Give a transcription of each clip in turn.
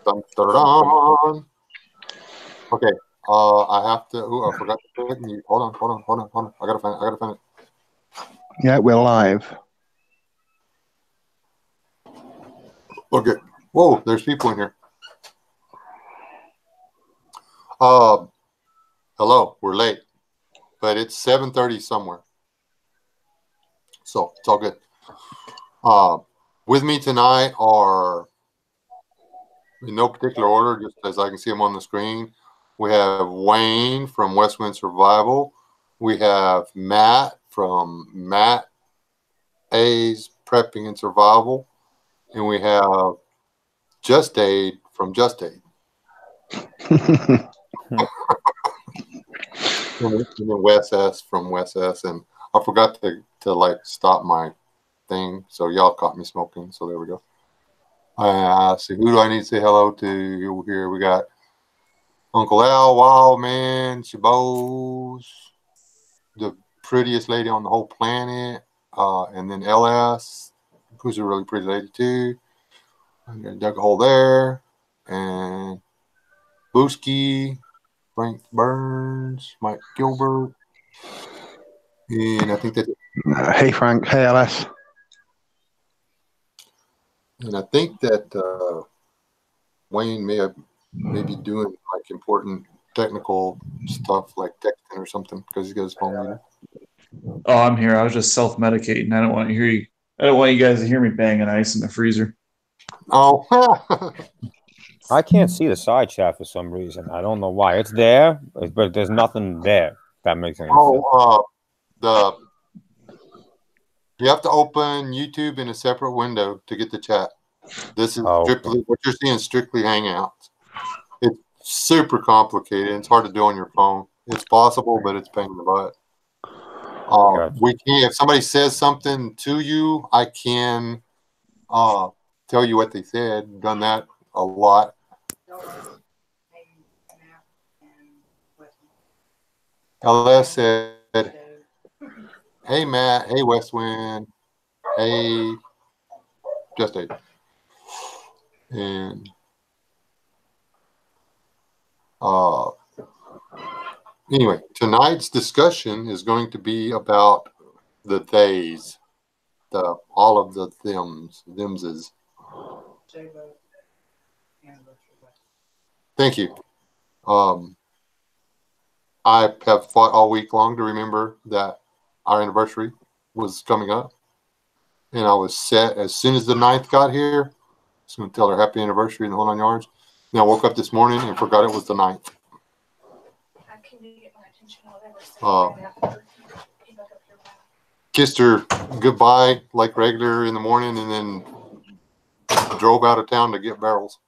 Dun, dun, dun. Okay. I have to. I forgot to put mute. Hold on. I gotta find it. Yeah, we're live. Okay. Whoa, there's people in here. Hello. We're late, but it's 7:30 somewhere, so it's all good. With me tonight are, in no particular order, just as I can see them on the screen. We have Wayne from Westwind Survival. We have Matt from Matt A's Prepping and Survival. And we have Just Aid from Just Aid. And then Wes S from Wes S. And I forgot to like stop my thing, so y'all caught me smoking. So there we go. See, who do I need to say hello to here? We got Uncle Al, Wildman, Chabose, the prettiest lady on the whole planet, and then LS, who's a really pretty lady too. I'm gonna dug a hole there, and Booski, Frank Burns, Mike Gilbert, and I think that's it. Hey Frank, hey LS. And I think that Wayne may be doing like important technical stuff like texting or something because he got his phone muted. Oh, I'm here. I was just self-medicating. I don't want to hear you. I don't want you guys to hear me banging ice in the freezer. Oh, I can't see the side chat for some reason. I don't know why. It's there, but there's nothing there. If that makes any sense. You have to open YouTube in a separate window to get the chat. This is strictly what you're seeing. Strictly Hangouts. It's super complicated. It's hard to do on your phone. It's possible, but it's pain in the butt. We can. If somebody says something to you, I can tell you what they said. Done that a lot. LS said, "Hey Matt, hey Westwind, hey Just Aid." And anyway, tonight's discussion is going to be about the theys, all of the themses. Thank you. I have fought all week long to remember that our anniversary was coming up, and I was set as soon as the 9th got here. I was going to tell her happy anniversary in the whole 9 yards. And I woke up this morning and forgot it was the 9th. Kissed her goodbye like regular in the morning, and then drove out of town to get barrels.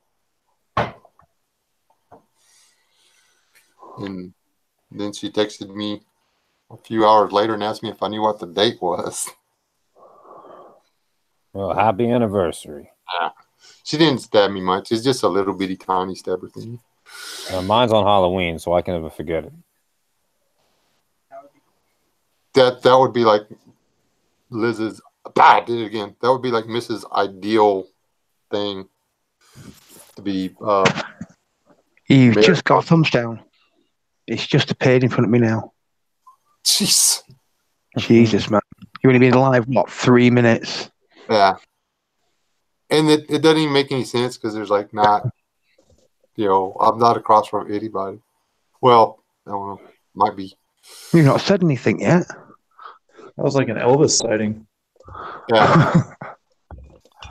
And then she texted me a few hours later and asked me if I knew what the date was. Well, happy anniversary. Yeah. She didn't stab me much. It's just a little bitty tiny stabber thing. Mine's on Halloween, so I can never forget it. That would be like Liz's. I did it again. That would be like Mrs. Ideal thing to be. You've just got a thumbs down. It's just appeared in front of me now. Jeez. Jesus, man. You've only been live, what, 3 minutes? Yeah. And it doesn't even make any sense because there's like not, I'm not across from anybody. Well, I don't know. Might be. You've not said anything yet. That was like an Elvis sighting. Yeah.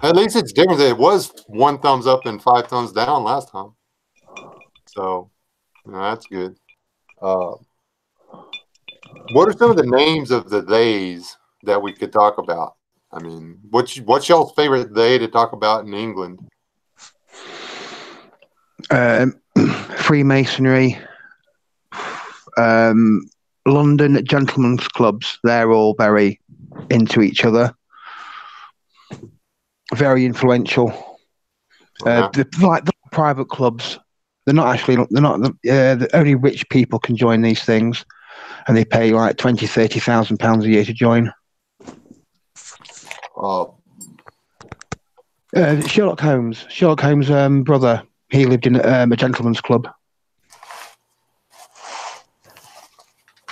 At least it's different. It was 1 thumbs up and 5 thumbs down last time. So, that's good. What are some of the names of the theys that we could talk about? I mean, what's y'all's favorite they to talk about in England? Freemasonry, London gentlemen's clubs. They're all very into each other. Very influential. The private clubs. They're not. Only rich people can join these things, and they pay like £20,000-30,000 a year to join. Sherlock Holmes' brother He lived in a gentleman's club.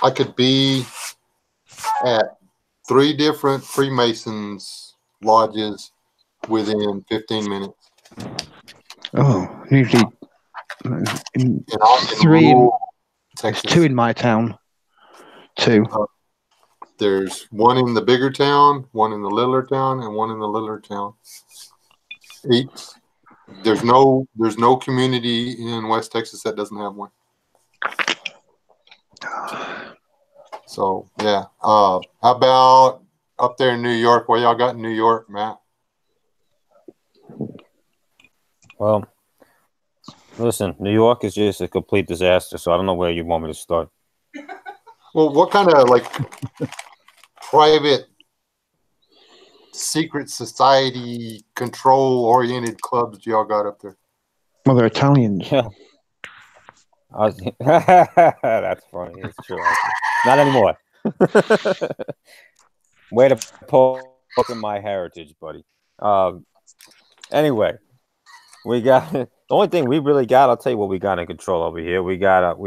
I could be at 3 different Freemasons lodges within 15 minutes. Oh, usually And I'm in 3 in rural There's Texas. 2 in my town. 2. There's 1 in the bigger town, 1 in the littler town, and 1 in the littler town. Each. There's no community in West Texas that doesn't have one. So yeah. How about up there in New York? What y'all got in New York, Matt? Well, listen, New York is just a complete disaster, so I don't know where you want me to start. Well, what kind of like private secret society control oriented clubs do y'all got up there? Well, they're Italians. Yeah. That's funny. It's true. Actually. Not anymore. Way to poke in my heritage, buddy. Anyway, we got the only thing we really got. I'll tell you what we got in control over here. We got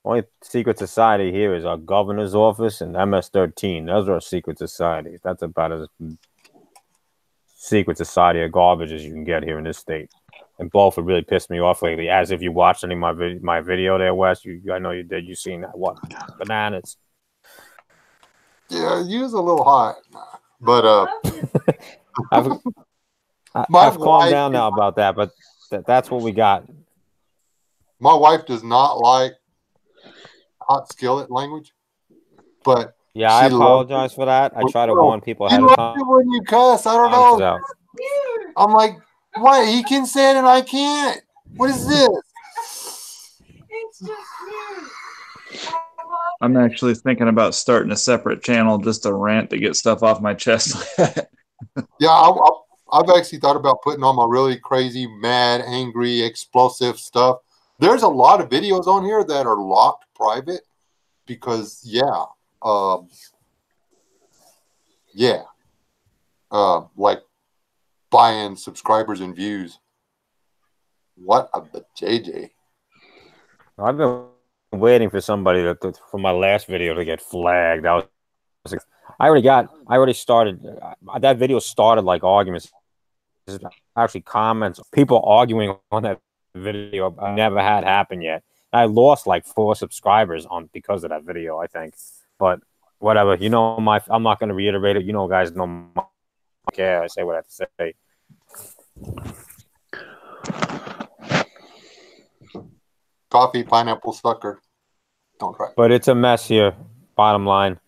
only secret society here is our governor's office and MS-13. Those are our secret societies. That's about as secret society of garbage as you can get here in this state. And both have really pissed me off lately. As if you watched any of my video there, Wes. I know you did. You seen that? What bananas? Yeah, you was a little hot, but I've calmed down now about that. But that's what we got. My wife does not like hot skillet language, but yeah, I apologize for that. I try to warn people ahead of time. When you cuss, I don't know. I'm like, why he can say it and I can't? What is this? It's just me. I'm actually thinking about starting a separate channel just to rant to get stuff off my chest. Yeah, I've actually thought about putting on my really crazy, mad, angry, explosive stuff. There's a lot of videos on here that are locked private because, like buying subscribers and views. What a JJ. I've been waiting for somebody for my last video to get flagged. I already started. That video started like arguments. Actually, comments, people arguing on that video. I never had happen yet. I lost like 4 subscribers because of that video, I think. But whatever, I'm not going to reiterate it. Guys, no care. I say what I have to say. Coffee, pineapple, sucker. Don't cry. But it's a mess here. Bottom line,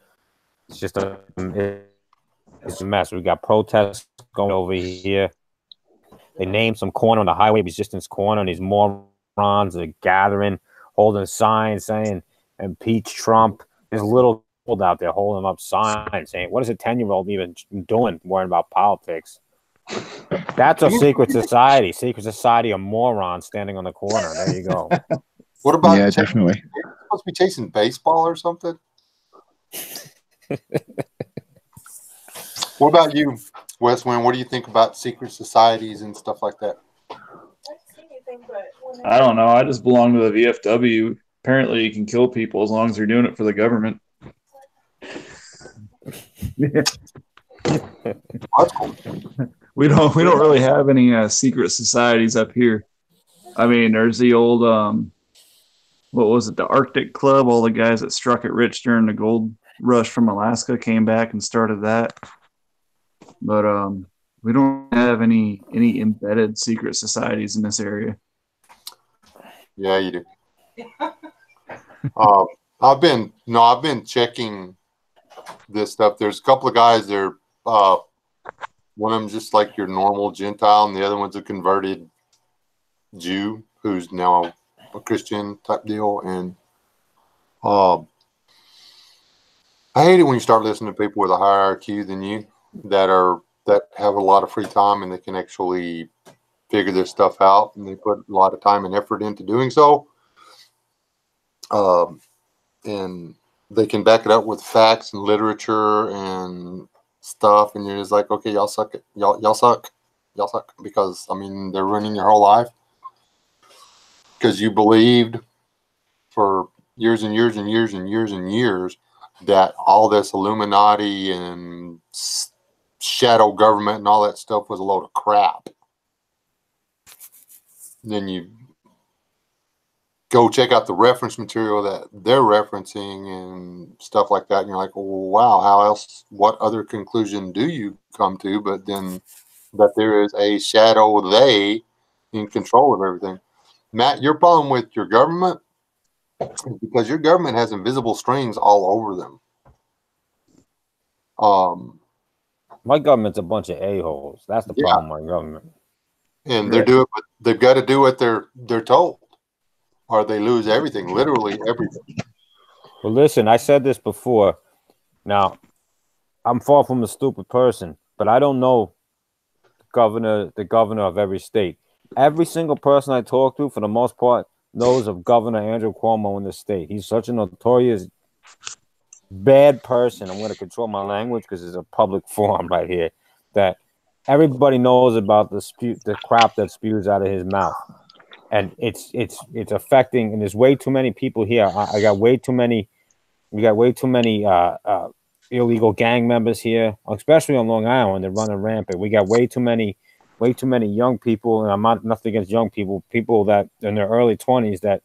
it's just it's a mess. We got protests going over here. They named some corner on the highway resistance corner, and these morons are gathering, holding signs saying "Impeach Trump." There's little old out there holding up signs saying, "What is a 10-year-old even doing? Worrying about politics." That's a secret society. Secret society of morons standing on the corner. There you go. What about? Yeah, definitely. You're supposed to be chasing baseball or something. What about you, Westwind? What do you think about secret societies and stuff like that? I don't know. I just belong to the VFW. Apparently, you can kill people as long as you're doing it for the government. We don't really have any secret societies up here. I mean, there's the old what was it, the Arctic Club? All the guys that struck it rich during the gold rush from Alaska came back and started that. But we don't have any embedded secret societies in this area. Yeah, you do. I've been checking this stuff. There's a couple of guys there. One of them just like your normal Gentile, and the other one's a converted Jew who's now a Christian type deal. And I hate it when you start listening to people with a higher IQ than you that have a lot of free time and they can actually figure their stuff out, and they put a lot of time and effort into doing so. And they can back it up with facts and literature and stuff, and you're just like, okay, y'all suck it. Y'all suck. Y'all suck, because I mean they're ruining your whole life. because you believed for years and years and years and years and years that all this Illuminati and shadow government and all that stuff was a load of crap. Then you go check out the reference material that they're referencing and stuff like that, and you're like, well, wow, how else, what other conclusion do you come to but then that there is a shadow they in control of everything? Matt, your problem with your government is because your government has invisible strings all over them. My government's a bunch of a-holes. That's the problem with my government. And they're doing, but they've got to do what they're told, or they lose everything, literally everything. Well, listen, I said this before. Now, I'm far from a stupid person, but I don't know the governor of every state. Every single person I talk to, for the most part, knows of Governor Andrew Cuomo in the state. He's such a notorious bad person. I'm going to control my language because it's a public forum right here. That everybody knows about the crap that spews out of his mouth, and it's affecting. And there's way too many people here. I got way too many. We got way too many illegal gang members here, especially on Long Island. They're running rampant. We got way too many young people, and I'm not nothing against young people that in their early 20s that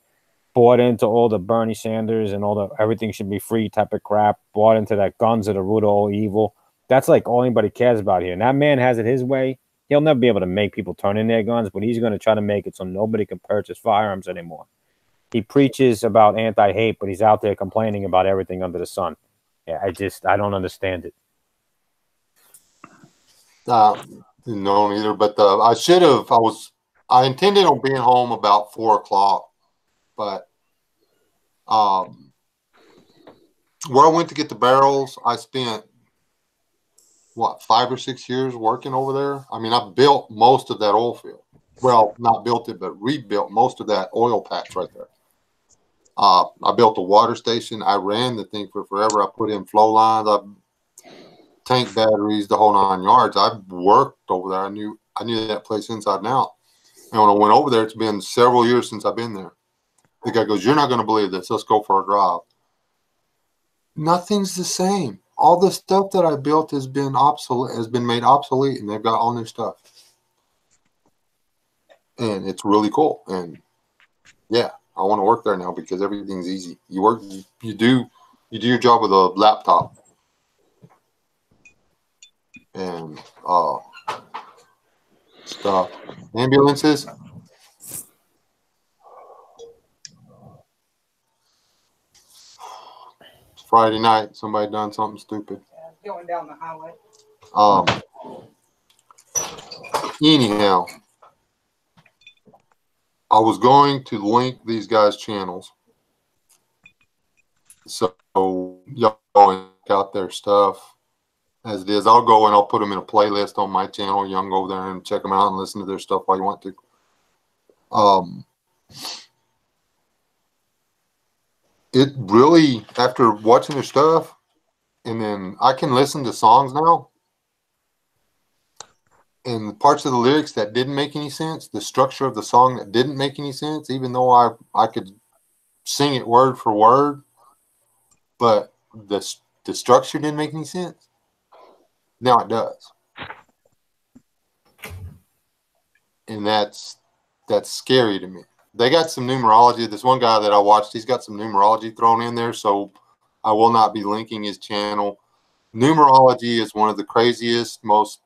bought into all the Bernie Sanders and all the everything should be free type of crap, bought into that guns are the root of all evil. That's like all anybody cares about here. And that man has it his way. He'll never be able to make people turn in their guns, but he's going to try to make it so nobody can purchase firearms anymore. He preaches about anti-hate, but he's out there complaining about everything under the sun. Yeah, I don't understand it. No, neither. But I intended on being home about 4 o'clock, but where I went to get the barrels, I spent 5 or 6 years working over there. I mean, I built most of that oil field. Well, not built it, but rebuilt most of that oil patch right there. I built a water station. I ran the thing for forever. I put in flow lines, tank batteries, the whole 9 yards. I worked over there. I knew that place inside and out. And when I went over there, it's been several years since I've been there. The guy goes, "You're not going to believe this. Let's go for a drive." Nothing's the same. All the stuff that I built has been made obsolete, and they've got all new stuff. And it's really cool. And yeah, I want to work there now because everything's easy. You do your job with a laptop. And stuff. Ambulances. It's Friday night. Somebody done something stupid. Going down the highway. Anyhow, I was going to link these guys' channels. So y'all go and check out their stuff as it is. I'll go and I'll put them in a playlist on my channel. You can go there and check them out and listen to their stuff while you want to. It really, after watching their stuff, and then I can listen to songs now, and the parts of the lyrics that didn't make any sense, the structure of the song that didn't make any sense, even though I could sing it word for word, but the structure didn't make any sense. Now it does. And that's scary to me. They got some numerology. This one guy that I watched, he's got some numerology thrown in there, so I will not be linking his channel. Numerology is one of the craziest, most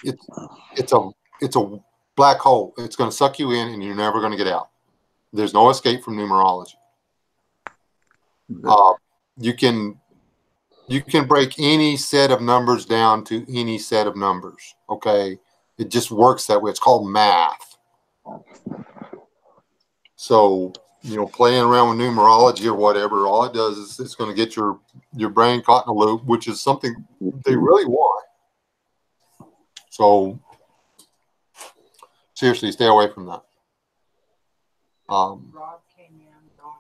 it's a black hole. It's going to suck you in and you're never going to get out. There's no escape from numerology. You can break any set of numbers down to any set of numbers. Okay. It just works that way. It's called math. So, playing around with numerology or whatever, all it does is it's going to get your brain caught in a loop, which is something they really want. So, seriously, stay away from that. Rob came in, Donna,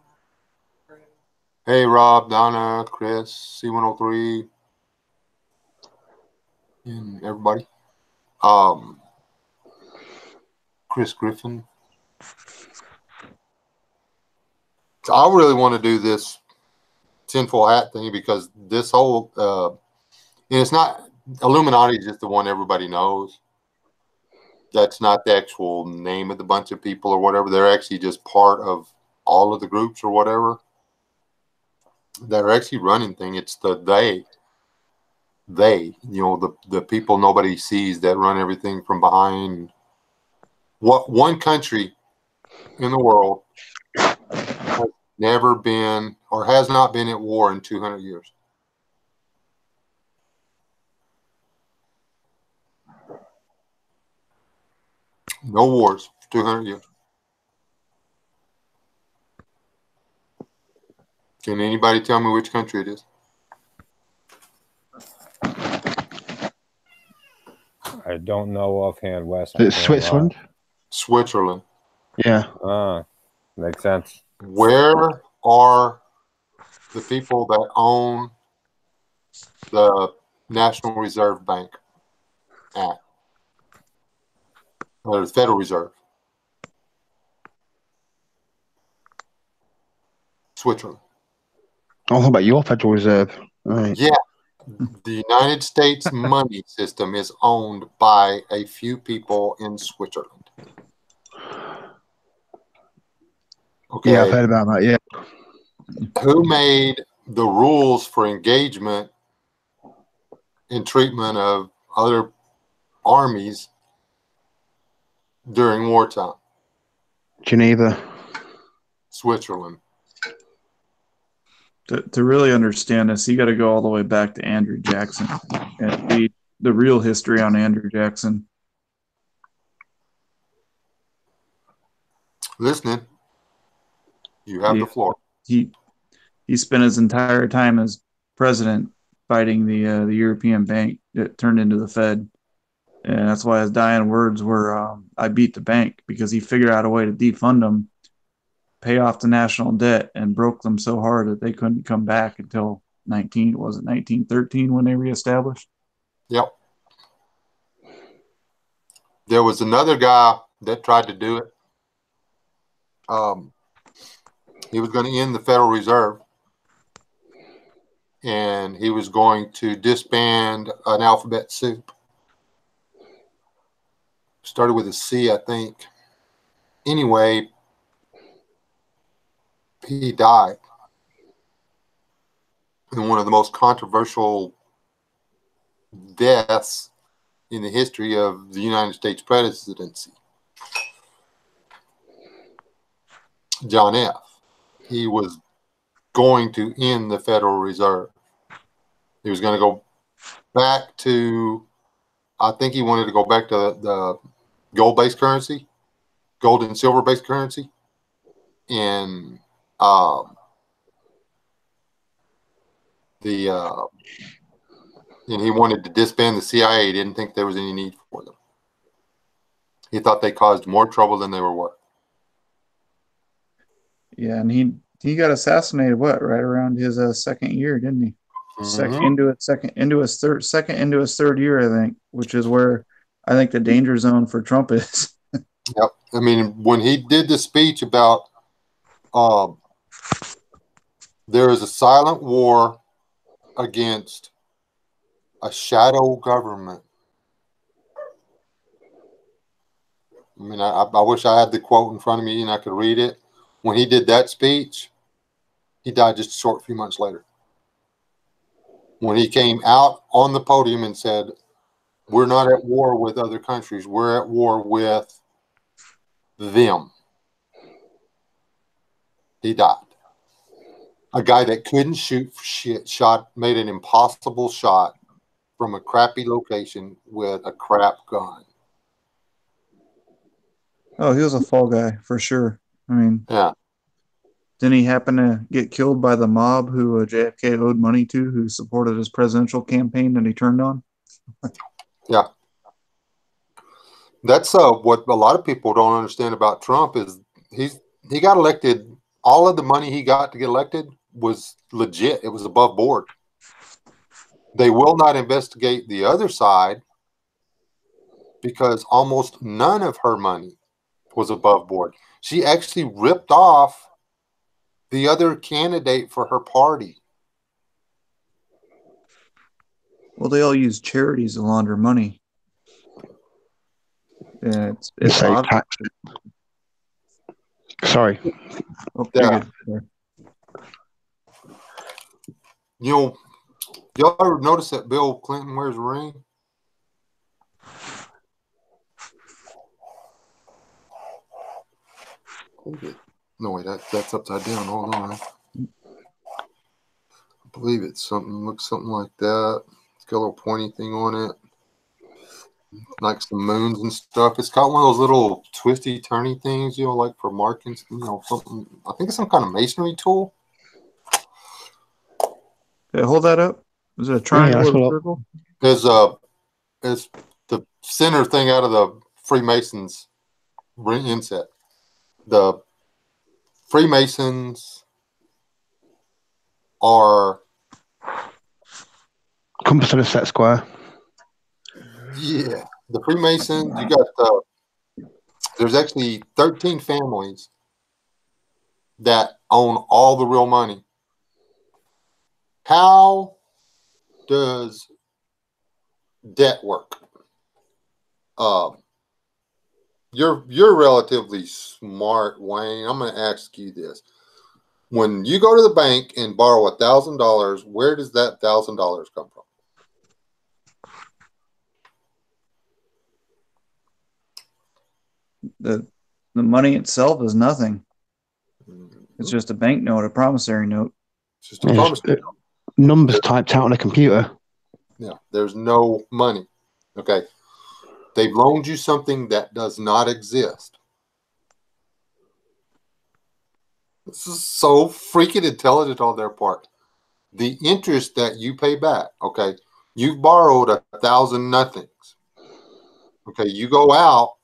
Chris. Hey, Rob, Donna, Chris, C103, and everybody. Chris Griffin. So I really want to do this tinfoil hat thing because this whole and it's not Illuminati is just the one everybody knows. That's not the actual name of the bunch of people or whatever. They're actually just part of all of the groups or whatever that are actually running thing. It's the they, the people nobody sees that run everything from behind. What one country in the world has never been or has not been at war in 200 years? No wars, 200 years. Can anybody tell me which country it is? I don't know offhand, Wes. It's Switzerland. Switzerland. Yeah. Makes sense. Where are the people that own the National Reserve Bank at? Or the Federal Reserve? Switzerland. Oh, how about your Federal Reserve? Right. Yeah. The United States money system is owned by a few people in Switzerland. Okay. Yeah, I've heard about that. Yeah. Who made the rules for engagement and treatment of other armies during wartime? Geneva. Switzerland. To really understand this, you got to go all the way back to Andrew Jackson and read the real history on Andrew Jackson. Listening. You have the floor. He spent his entire time as president fighting the European bank that turned into the Fed, and that's why his dying words were, "I beat the bank," because he figured out a way to defund them, pay off the national debt, and broke them so hard that they couldn't come back until 1913 when they reestablished. Yep. There was another guy that tried to do it. He was going to end the Federal Reserve, and he was going to disband an alphabet soup. Started with a C, I think. Anyway, he died in one of the most controversial deaths in the history of the United States presidency. John F. He was going to end the Federal Reserve. He was going to go back to, I think he wanted to go back to the gold-based currency, gold and silver-based currency, and and he wanted to disband the CIA. He didn't think there was any need for them. He thought they caused more trouble than they were worth. Yeah, and he got assassinated right around his second year, didn't he? Second into his third year, I think, which is where I think the danger zone for Trump is. Yep. I mean, when he did the speech about there is a silent war against a shadow government. I mean, I wish I had the quote in front of me and I could read it. When he did that speech, he died just a short few months later. When he came out on the podium and said, "We're not at war with other countries. We're at war with them," he died. A guy that couldn't shoot for shit made an impossible shot from a crappy location with a crap gun. Oh, he was a fall guy for sure. I mean, yeah. Didn't he happen to get killed by the mob who JFK owed money to, who supported his presidential campaign that he turned on? Yeah. That's what a lot of people don't understand about Trump is he got elected. All of the money he got to get elected was legit. It was above board. They will not investigate the other side because almost none of her money was above board. She actually ripped off the other candidate for her party. Well, they all use charities to launder money. And it's Save obvious. tax. Sorry. Oh, Yeah. you're good. You know, y'all ever notice that Bill Clinton wears a ring? No, wait, that's upside down. Hold on. I believe it's something, looks something like that. It's got a little pointy thing on it. Like some moons and stuff. It's got one of those little twisty, turny things, you know, like for marking, you know, something. I think it's some kind of masonry tool. Okay, hold that up. Is it a triangle or a circle? Is the center thing out of the Freemasons ring inset. The Freemasons are compass and a set square. Yeah, the Freemasons. You got there's actually 13 families that own all the real money. How does debt work? You're relatively smart, Wayne. I'm going to ask you this: when you go to the bank and borrow $1,000, where does that $1,000 come from? The money itself is nothing. It's just a banknote, a promissory note. It's just a promissory note. Numbers typed out on a computer. Yeah, there's no money. Okay. They've loaned you something that does not exist. This is so freaking intelligent on their part. The interest that you pay back, okay, you've borrowed 1,000 nothings. Okay, you go out,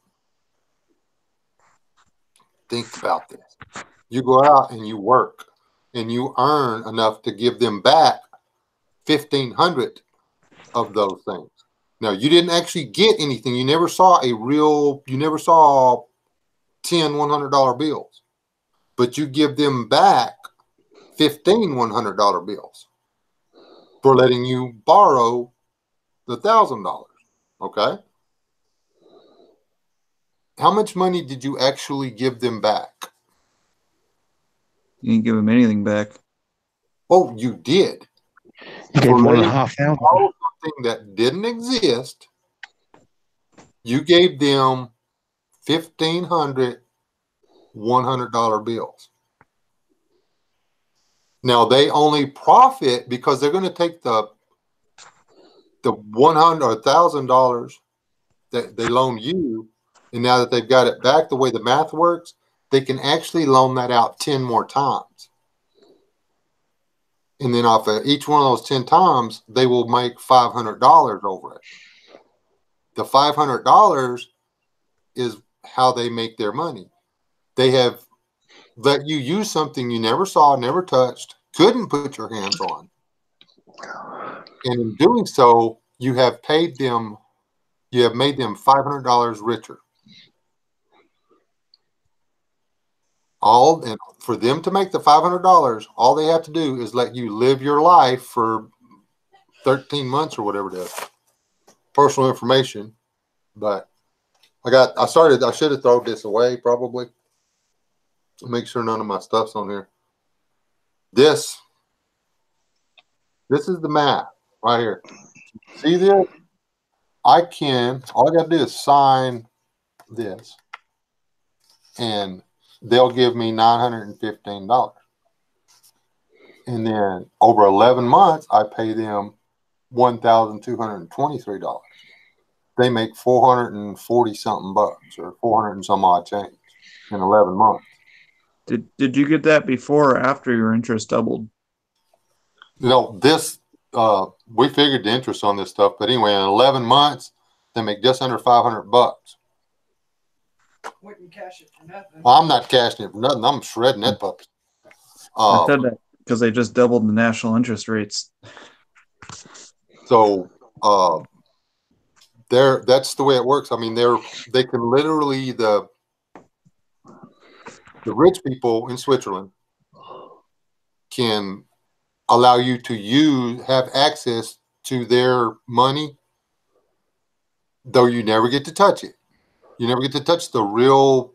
think about this. You go out and you work and you earn enough to give them back 1,500 of those things. Now, you didn't actually get anything. You never saw you never saw 10 $100 bills, but you give them back 15 $100 bills for letting you borrow the $1,000. Okay. How much money did you actually give them back? You didn't give them anything back. Oh, you did. You gave them $1,500. Something that didn't exist. You gave them 1,500 $100 bills. Now they only profit because they're going to take the $100 or $1,000 that they loaned you, and now that they've got it back the way the math works, they can actually loan that out 10 more times. And then off of each one of those 10 times, they will make $500 over it. The $500 is how they make their money. They have let you use something you never saw, never touched, couldn't put your hands on. And in doing so, you have made them $500 richer. And for them to make the $500, all they have to do is let you live your life for 13 months or whatever it is. Personal information. But I should have thrown this away probably. Make sure none of my stuff's on here. This is the math right here. See this? All I got to do is sign this, and they'll give me $915. And then over 11 months, I pay them $1,223. They make 440 something bucks, or 400 and some odd change in 11 months. Did you get that before or after your interest doubled? This we figured the interest on this stuff, but anyway, in 11 months, they make just under 500 bucks. Wouldn't cash it for nothing. Well, I'm not cashing it for nothing. I'm shredding that puppy. I said that because they just doubled the national interest rates. So that's the way it works. I mean, they can literally the rich people in Switzerland can allow you to have access to their money, though you never get to touch it. You never get to touch the real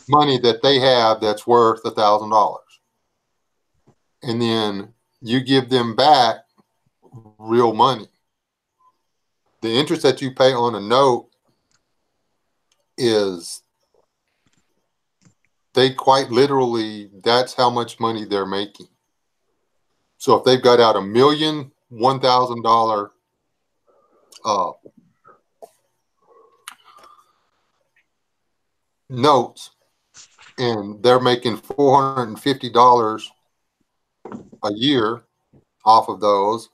money that they have that's worth $1,000. And then you give them back real money. The interest that you pay on a note is, they quite literally, that's how much money they're making. So if they've got out $1 million, $1,000 notes, and they're making $450 a year off of those,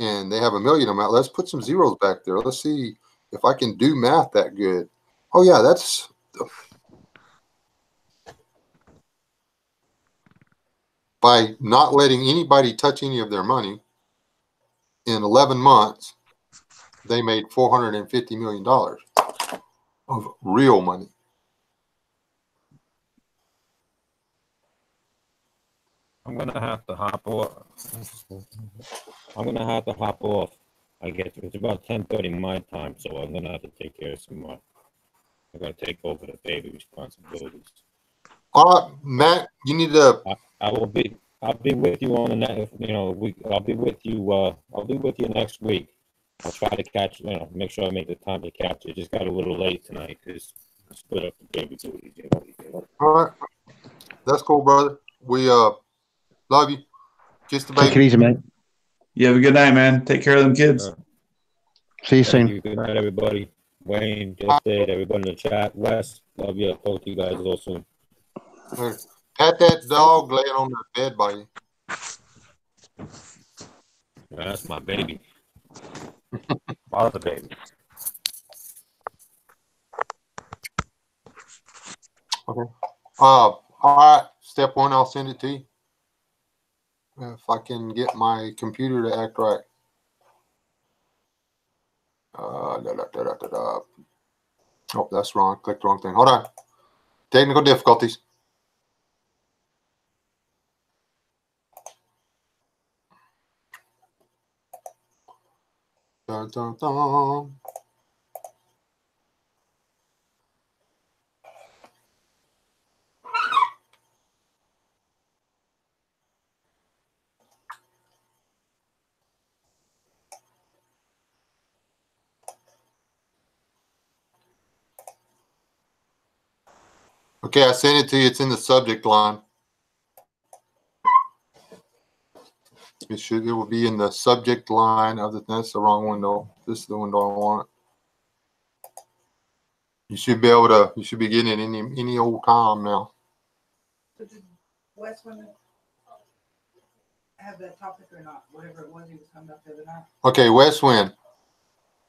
and they have $1 million amount. Let's put some zeros back there. Let's see if I can do math that good. Oh yeah, that's by not letting anybody touch any of their money. In 11 months, they made $450 million of real money. I'm gonna have to hop off. I guess it's about 10:30 my time, so I'm gonna have to take care of some more. I gotta take over the baby responsibilities. Matt, you need to. I'll be with you on the next. I'll be with you next week. I'll try to catch. Make sure I make the time to catch it. Just got a little late tonight because I split up the baby duties. All right, that's cool, brother. We love you. Kiss the baby. Take it easy, mate. You have a good night, man. Take care of them kids. See you soon. Good night, everybody. Wayne, just did, everybody in the chat. Wes, love you. I'll talk to you guys all soon. Pat that dog laying on the bed by you. That's my baby. Follow the baby. Okay. All right. Step one, I'll send it to you. If I can get my computer to act right. Oh, that's wrong. Clicked the wrong thing. Hold on. Technical difficulties. Dun, dun, dun. Okay, I sent it to you. It's in the subject line. It will be in the subject line of the. That's the wrong window. This is the window I want. You should be able to. You should be getting it any old time now. So did Wes want to have that topic or not? Whatever it was, he was coming up the other night. Okay, Wes Wynn.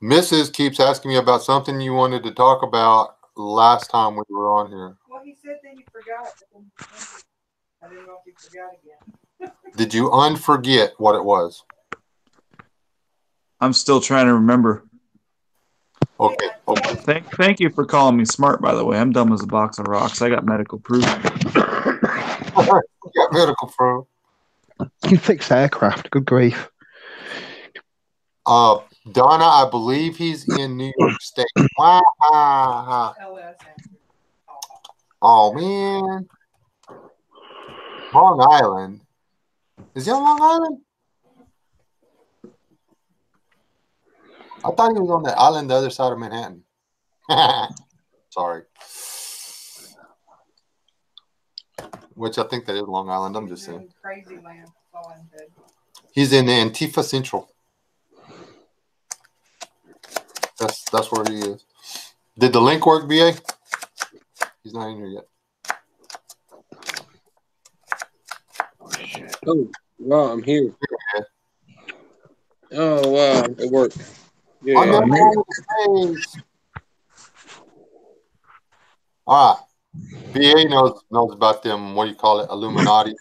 Mrs. keeps asking me about something you wanted to talk about last time we were on here. Well, he said then you forgot. I didn't know if you forgot again. Did you unforget what it was? I'm still trying to remember. Okay. Thank you for calling me smart, by the way. I'm dumb as a box of rocks. I got medical proof. You got medical proof. You fixed aircraft. Good grief. Donna, I believe he's in New York State. Wow. LS. Oh, man. Long Island. Is he on Long Island? I thought he was on the island the other side of Manhattan. Sorry. Which I think that is Long Island. I'm just saying. Crazy land. He's in Antifa Central. That's where he is. Did the link work, BA? He's not in here yet. Oh, wow, I'm here. Oh, wow, it worked. Yeah, all right. BA knows about them, what do you call it, Illuminati.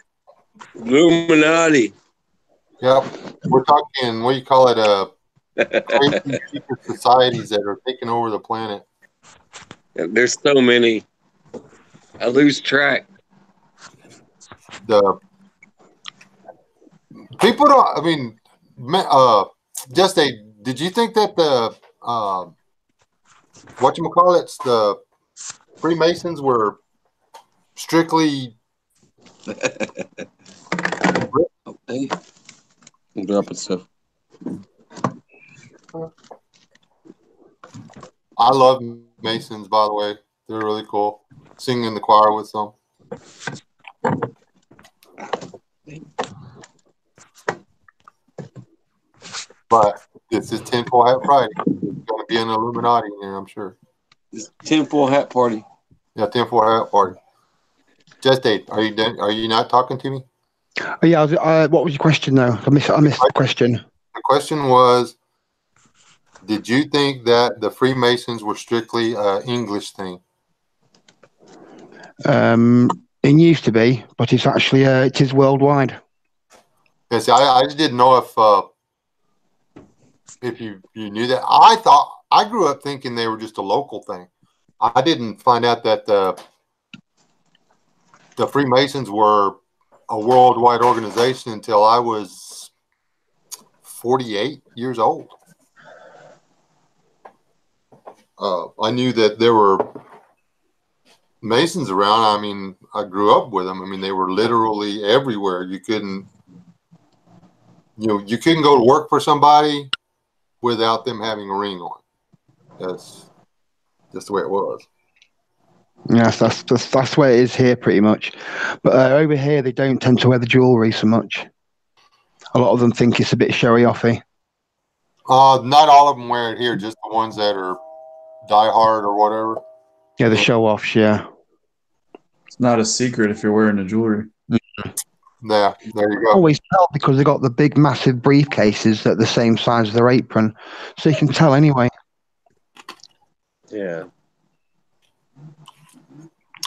Illuminati. Yep. We're talking, what do you call it, crazy secret societies that are taking over the planet. There's so many. I lose track. The people don't. I mean, just a. Did you think that the whatchamacallits, the Freemasons were strictly? Hey, I'm dropping stuff. I love Masons, by the way. They're really cool. Singing in the choir with them. But this is Tinfoil Hat Friday. There's going to be an Illuminati in there, I'm sure. It's tinfoil hat party. Yeah, Tinfoil Hat Party. Just Dave, are you done? Are you not talking to me? Oh, yeah. What was your question though? I missed the question. The question was, did you think that the Freemasons were strictly an English thing? It used to be, but it's actually it is worldwide. Yes, I just didn't know if you knew that. I grew up thinking they were just a local thing. I didn't find out that the Freemasons were a worldwide organization until I was 48 years old. I knew that there were Masons around. I mean, I grew up with them. I mean, they were literally everywhere. You couldn't go to work for somebody without them having a ring on. That's just the way it was. Yes, that's the way it is here, pretty much. But over here, they don't tend to wear the jewellery so much. A lot of them think it's a bit showy-offy. Not all of them wear it here, just the ones that are diehard or whatever. Yeah, the show-offs, yeah. It's not a secret if you're wearing the jewelry. Yeah, there you go. Always tell because they got the big, massive briefcases that are the same size as their apron, so you can tell anyway. Yeah.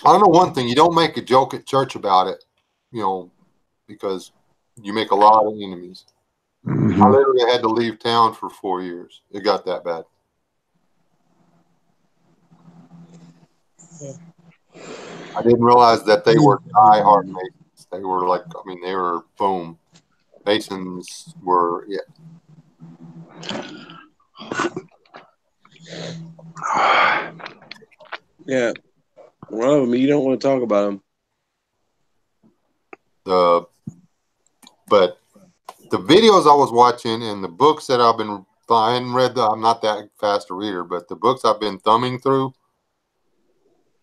I know one thing: you don't make a joke at church about it, because you make a lot of enemies. Mm-hmm. I literally had to leave town for 4 years. It got that bad. I didn't realize that they were diehard Masons. They were they were boom. Masons were, yeah. Yeah. One of them, you don't want to talk about them. But the videos I was watching and the books that I hadn't read, I'm not that fast a reader, but the books I've been thumbing through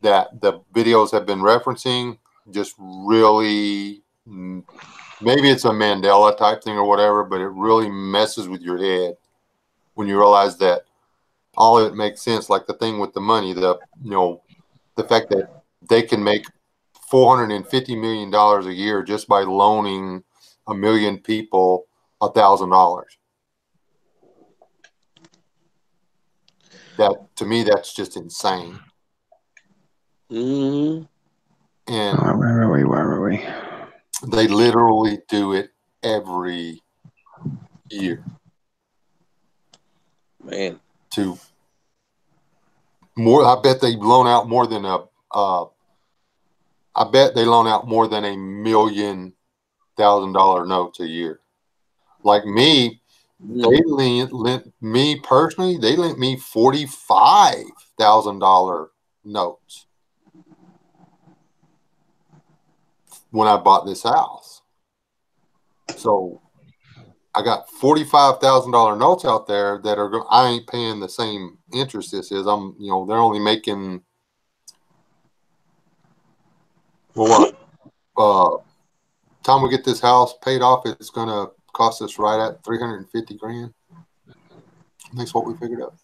that the videos have been referencing just really, maybe it's a Mandela type thing or whatever, but it really messes with your head when you realize that all of it makes sense. Like the thing with the money, the fact that they can make $450 million a year just by loaning 1 million people $1,000. That, to me, that's just insane. Mm-hmm. And where are we? They literally do it every year. Man. I bet they loan out more than $1 million notes a year. Like me, they lent me personally. They lent me $45,000 notes when I bought this house. So I got $45,000 notes out there that I ain't paying the same interest this is. They're only making, time we get this house paid off, it's going to cost us right at $350,000. That's what we figured out.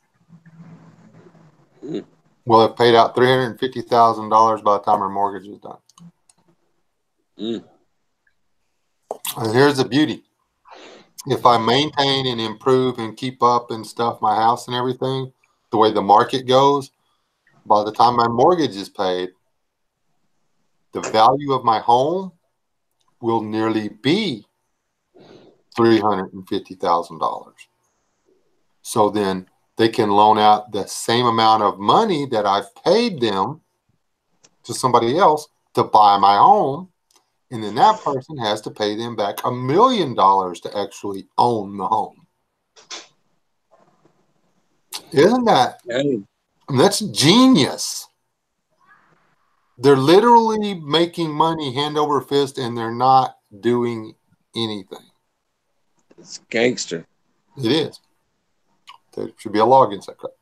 We'll have paid out $350,000 by the time our mortgage is done. And here's the beauty. If I maintain and improve and keep up and stuff my house and everything, the way the market goes, by the time my mortgage is paid, the value of my home will nearly be $350,000. So then they can loan out the same amount of money that I've paid them to somebody else to buy my home, and then that person has to pay them back $1 million to actually own the home. Isn't that? That's genius. They're literally making money hand over fist, and they're not doing anything. It's gangster. It is. There should be a law against that crap.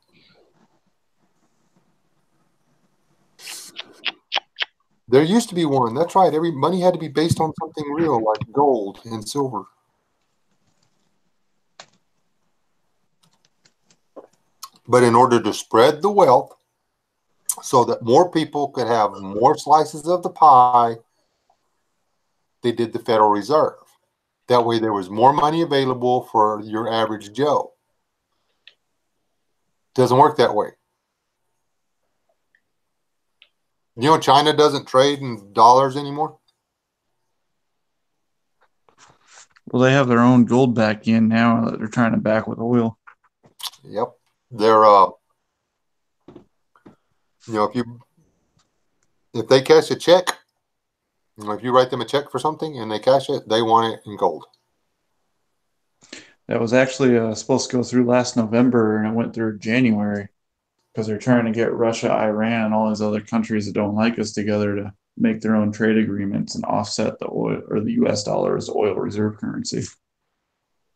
There used to be one. That's right. Every money had to be based on something real, like gold and silver. But in order to spread the wealth so that more people could have more slices of the pie, they did the Federal Reserve. That way there was more money available for your average Joe. Doesn't work that way. You know, China doesn't trade in dollars anymore. Well, they have their own gold back in now that they're trying to back with oil. Yep. They're you know, if they cash a check, you know, if you write them a check for something and they cash it, they want it in gold. That was actually supposed to go through last November, and it went through January because they're trying to get Russia, Iran, and all these other countries that don't like us together to make their own trade agreements and offset the oil or the U.S. dollar as oil reserve currency.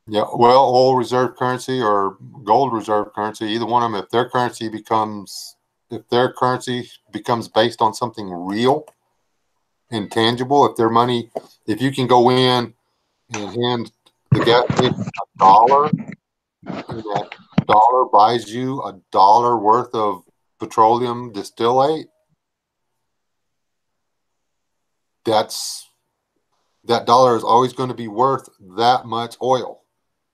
Yeah, well, oil reserve currency or gold reserve currency, either one of them, if their currency becomes based on something real and tangible, if their money, if you can go in and hand the gas station $1, and that dollar buys you $1 worth of petroleum distillate, that dollar is always going to be worth that much oil.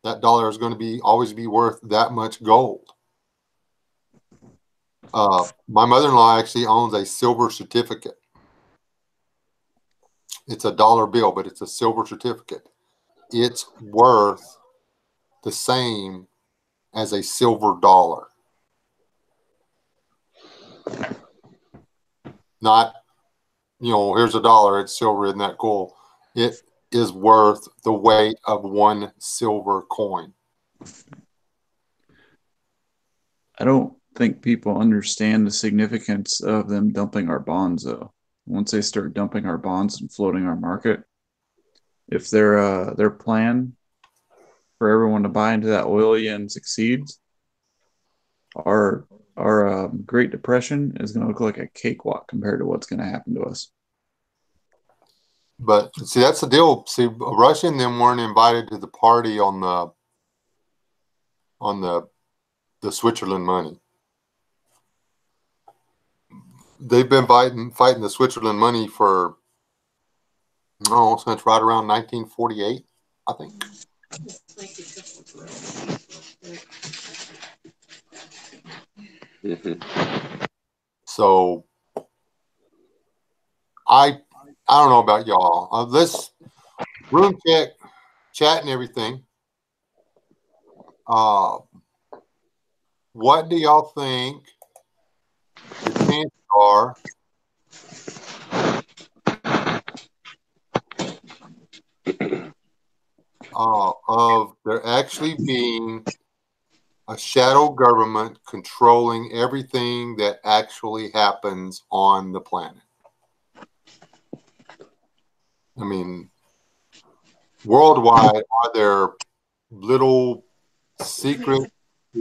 That dollar is going to always be worth that much gold. My mother-in-law actually owns a silver certificate. It's a dollar bill, but it's a silver certificate. It's worth the same as a silver dollar. Not, you know, here's $1, it's silver, isn't that cool? It is worth the weight of one silver coin. I don't think people understand the significance of them dumping our bonds, though. Once they start dumping our bonds and floating our market, if their plan for everyone to buy into that oil yen succeeds, our Great Depression is going to look like a cakewalk compared to what's going to happen to us. But see, that's the deal. See, Russia and them weren't invited to the party on the Switzerland money. They've been fighting the Switzerland money for since right around 1948, I think. So I don't know about y'all. This room chat and everything. What do y'all think the chances are of there actually being a shadow government controlling everything that actually happens on the planet? I mean, worldwide, are there little secret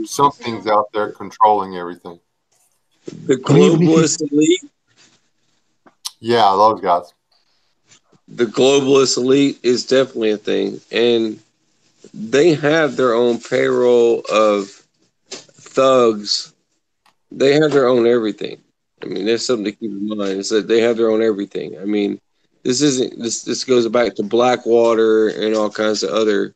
somethings out there controlling everything? The globalist elite. Yeah, those guys. The globalist elite is definitely a thing, and they have their own payroll of thugs. They have their own everything. I mean, there's something to keep in mind. Is that they have their own everything. I mean, this goes back to Blackwater and all kinds of other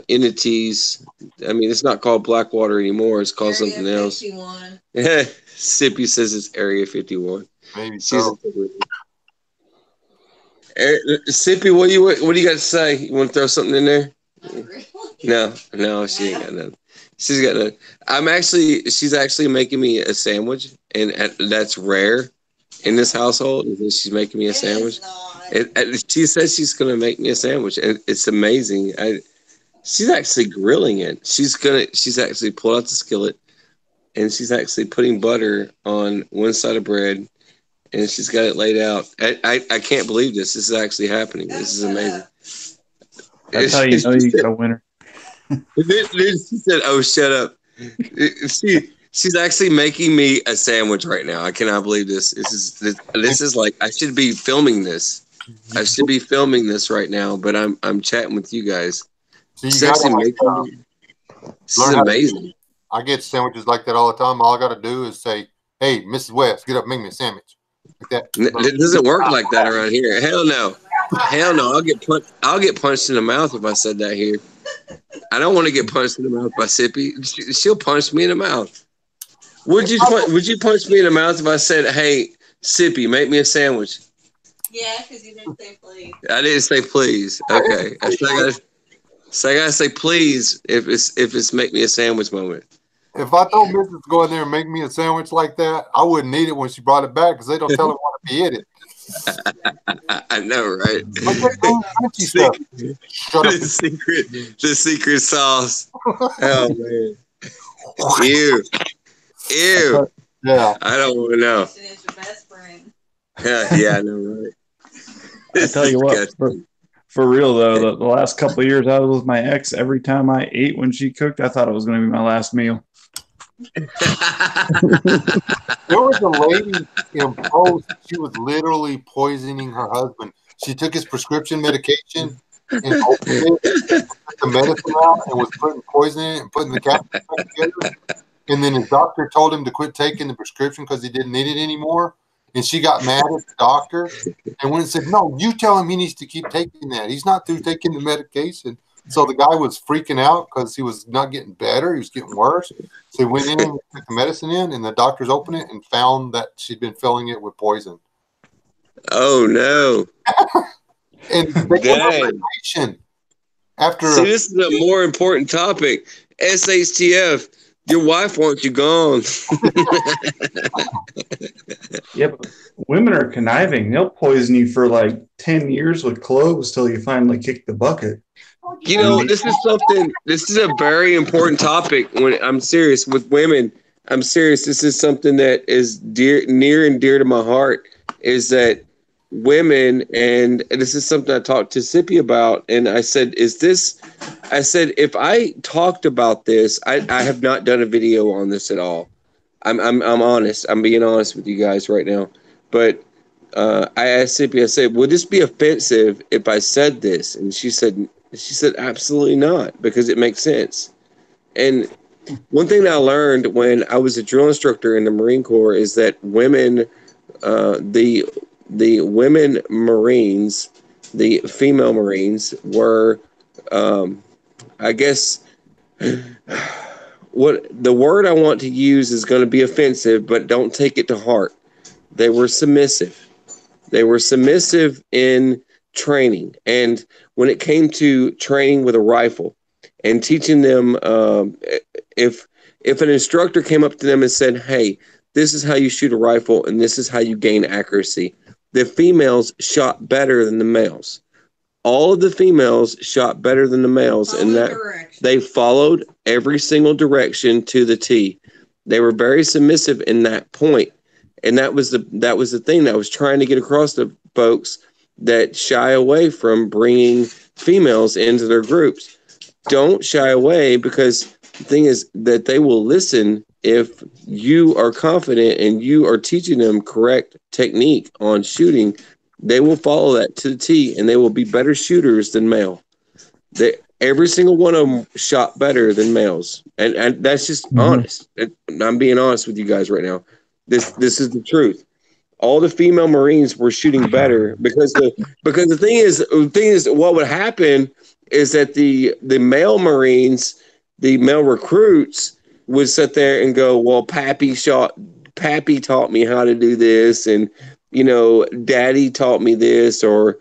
entities. I mean, it's not called Blackwater anymore. It's called Area something else. 51. Sippy says it's Area 51. Maybe so. Sippy, what do you got to say? You want to throw something in there? No, she ain't got nothing. She's got nothing. She's actually making me a sandwich, and that's rare. in this household is that she's making me a sandwich. She says she's going to make me a sandwich, and it's amazing. She's actually grilling it. She's actually pulled out the skillet, and she's actually putting butter on one side of bread, and she's got it laid out. I can't believe this. This is actually happening. This is amazing. That's how you know you got a winner. She said, "Oh, shut up." She's actually making me a sandwich right now. I cannot believe this. This is like I should be filming this. I should be filming this right now, but I'm chatting with you guys. So She's actually making me. This is amazing. I get sandwiches like that all the time. All I got to do is say, "Hey, Mrs. West, get up, make me a sandwich." Like that. It doesn't work like that around here. Hell no. Hell no. I'll get punched in the mouth if I said that here. I don't want to get punched in the mouth by Sippy. She'll punch me in the mouth. Would you punch me in the mouth if I said, "Hey, Sippy, make me a sandwich"? Yeah, because you didn't say please. I didn't say please. Okay. I gotta say please if it's make me a sandwich moment. If I told Mrs. to go in there and make me a sandwich like that, I wouldn't eat it when she brought it back because they don't tell her what to be in it. I know, right? The secret sauce. Oh man. Ew. Yeah. I don't want to know. It's your best friend. Yeah, I know, right? I tell you what, for real though, the last couple of years I was with my ex, every time I ate when she cooked, I thought it was going to be my last meal. There was a lady in post. She was literally poisoning her husband. She took his prescription medication and opened it, took the medicine out, and was putting poison in it and putting the capsule back together. And then his doctor told him to quit taking the prescription because he didn't need it anymore. And she got mad at the doctor and went and said, "No, you tell him he needs to keep taking that. He's not through taking the medication." So the guy was freaking out because he was not getting better. He was getting worse. So he went in and took the medicine in, and the doctors opened it and found that she'd been filling it with poison. Oh, no. And they gave her medication. See, this is a more important topic. SHTF. Your wife wants you gone. Yeah, but women are conniving. They'll poison you for like 10 years with cloves till you finally kick the bucket. You know, this is a very important topic. When I'm serious with women, I'm serious. This is something that is near and dear to my heart, is that women, and this is something I talked to Sippy about, and I said, if I talked about this, I have not done a video on this at all. I'm honest. I'm being honest with you guys right now. But I asked Sippy, I said, would this be offensive if I said this? And she said, absolutely not, because it makes sense. And one thing that I learned when I was a drill instructor in the Marine Corps is that women, the women Marines, the female Marines were, I guess, what the word I want to use is going to be offensive, but don't take it to heart. They were submissive. They were submissive in training. And when it came to training with a rifle and teaching them, if an instructor came up to them and said, "Hey, this is how you shoot a rifle and this is how you gain accuracy," the females shot better than the males. All of the females shot better than the males, and that they followed every single direction to the T. They were very submissive in that point, and that was the thing that I was trying to get across to folks that shy away from bringing females into their groups. Don't shy away, because the thing is that they will listen if you are confident and you are teaching them correct technique on shooting. They will follow that to the T, and they will be better shooters than male. Every single one of them shot better than males, and that's just honest. I'm being honest with you guys right now. This is the truth. All the female Marines were shooting better because the thing is what would happen is that the male Marines, the male recruits, would sit there and go, "Well, Pappy taught me how to do this, and Daddy taught me this, or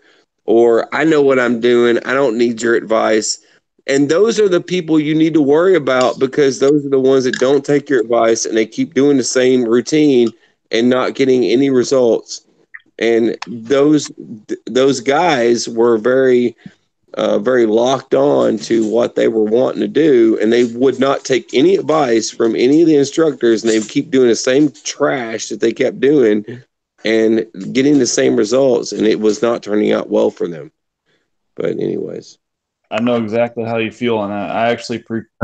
I know what I'm doing. I don't need your advice." And those are the people you need to worry about, because those are the ones that don't take your advice and they keep doing the same routine, and not getting any results. And those guys were very very locked on to what they were wanting to do, and they would not take any advice from any of the instructors, and they would keep doing the same trash that they kept doing and getting the same results, and it was not turning out well for them. But anyways, I know exactly how you feel on that. I actually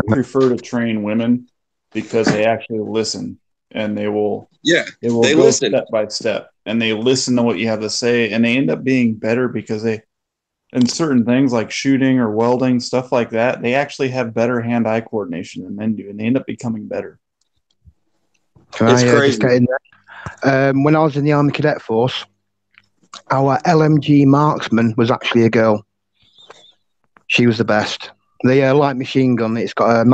prefer to train women because they actually listen, and they will they go listen. step by step, and they listen to what you have to say, and they end up being better because they, in certain things like shooting or welding, stuff like that, they actually have better hand-eye coordination than men do, and they end up becoming better. Can It's I crazy. just get in there? When I was in the Army Cadet Force, our LMG marksman was actually a girl. She was the best. The light machine gun, it's got a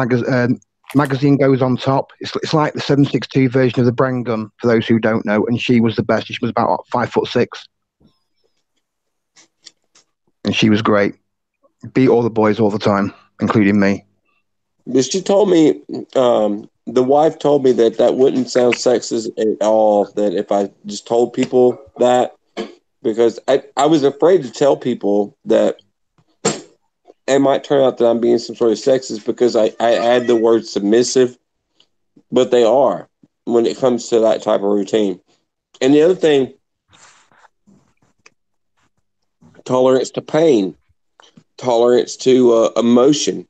magazine goes on top. It's like the 7.62 version of the Bren gun, for those who don't know, and she was the best. She was about 5'6", and she was great. Beat all the boys all the time, including me. But she told me, the wife told me that wouldn't sound sexist at all, that if I just told people that, because I was afraid to tell people that it might turn out that I'm being some sort of sexist because I add the word submissive, but they are when it comes to that type of routine. And the other thing, tolerance to pain, tolerance to emotion.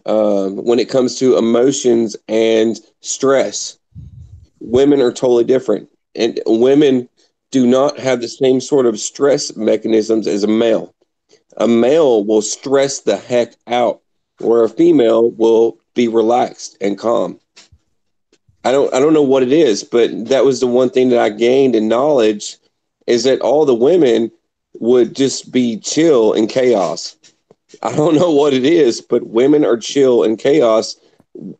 When it comes to emotions and stress, women are totally different. And women do not have the same sort of stress mechanisms as a male. A male will stress the heck out, where a female will be relaxed and calm. I don't know what it is, but that was the one thing that I gained in knowledge, is that all the women would just be chill in chaos. I don't know what it is, but women are chill in chaos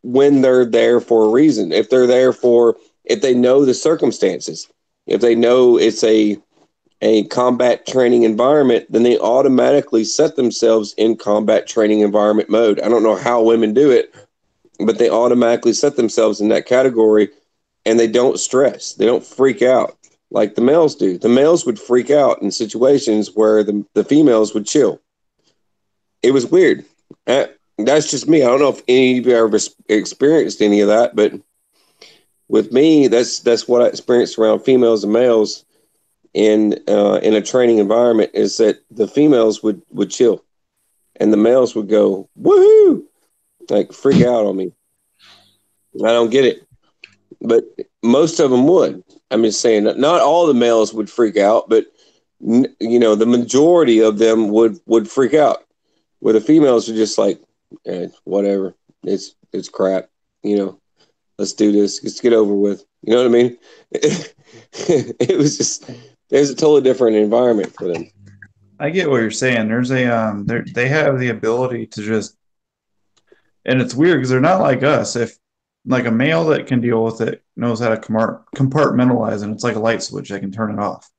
when they're there for a reason. If they know the circumstances, if they know it's a combat training environment, then they automatically set themselves in combat training environment mode. I don't know how women do it, but they automatically set themselves in that category, and they don't stress. They don't freak out like the males do. The males would freak out in situations where the females would chill. It was weird. That's just me. I don't know if any of you ever experienced any of that, but with me, that's what I experienced around females and males in a training environment, is that the females would chill, and the males would go woohoo, like freak out on me. I don't get it, but most of them would. I'm just saying that not all the males would freak out, but the majority of them would freak out. Where the females are just like, whatever, it's crap, let's do this, let's get over with. You know what I mean? It was just, there's a totally different environment for them. I get what you're saying. There's they have the ability to just, and it's weird because they're not like us. If like a male that can deal with it knows how to compartmentalize, and it's like a light switch, they can turn it off.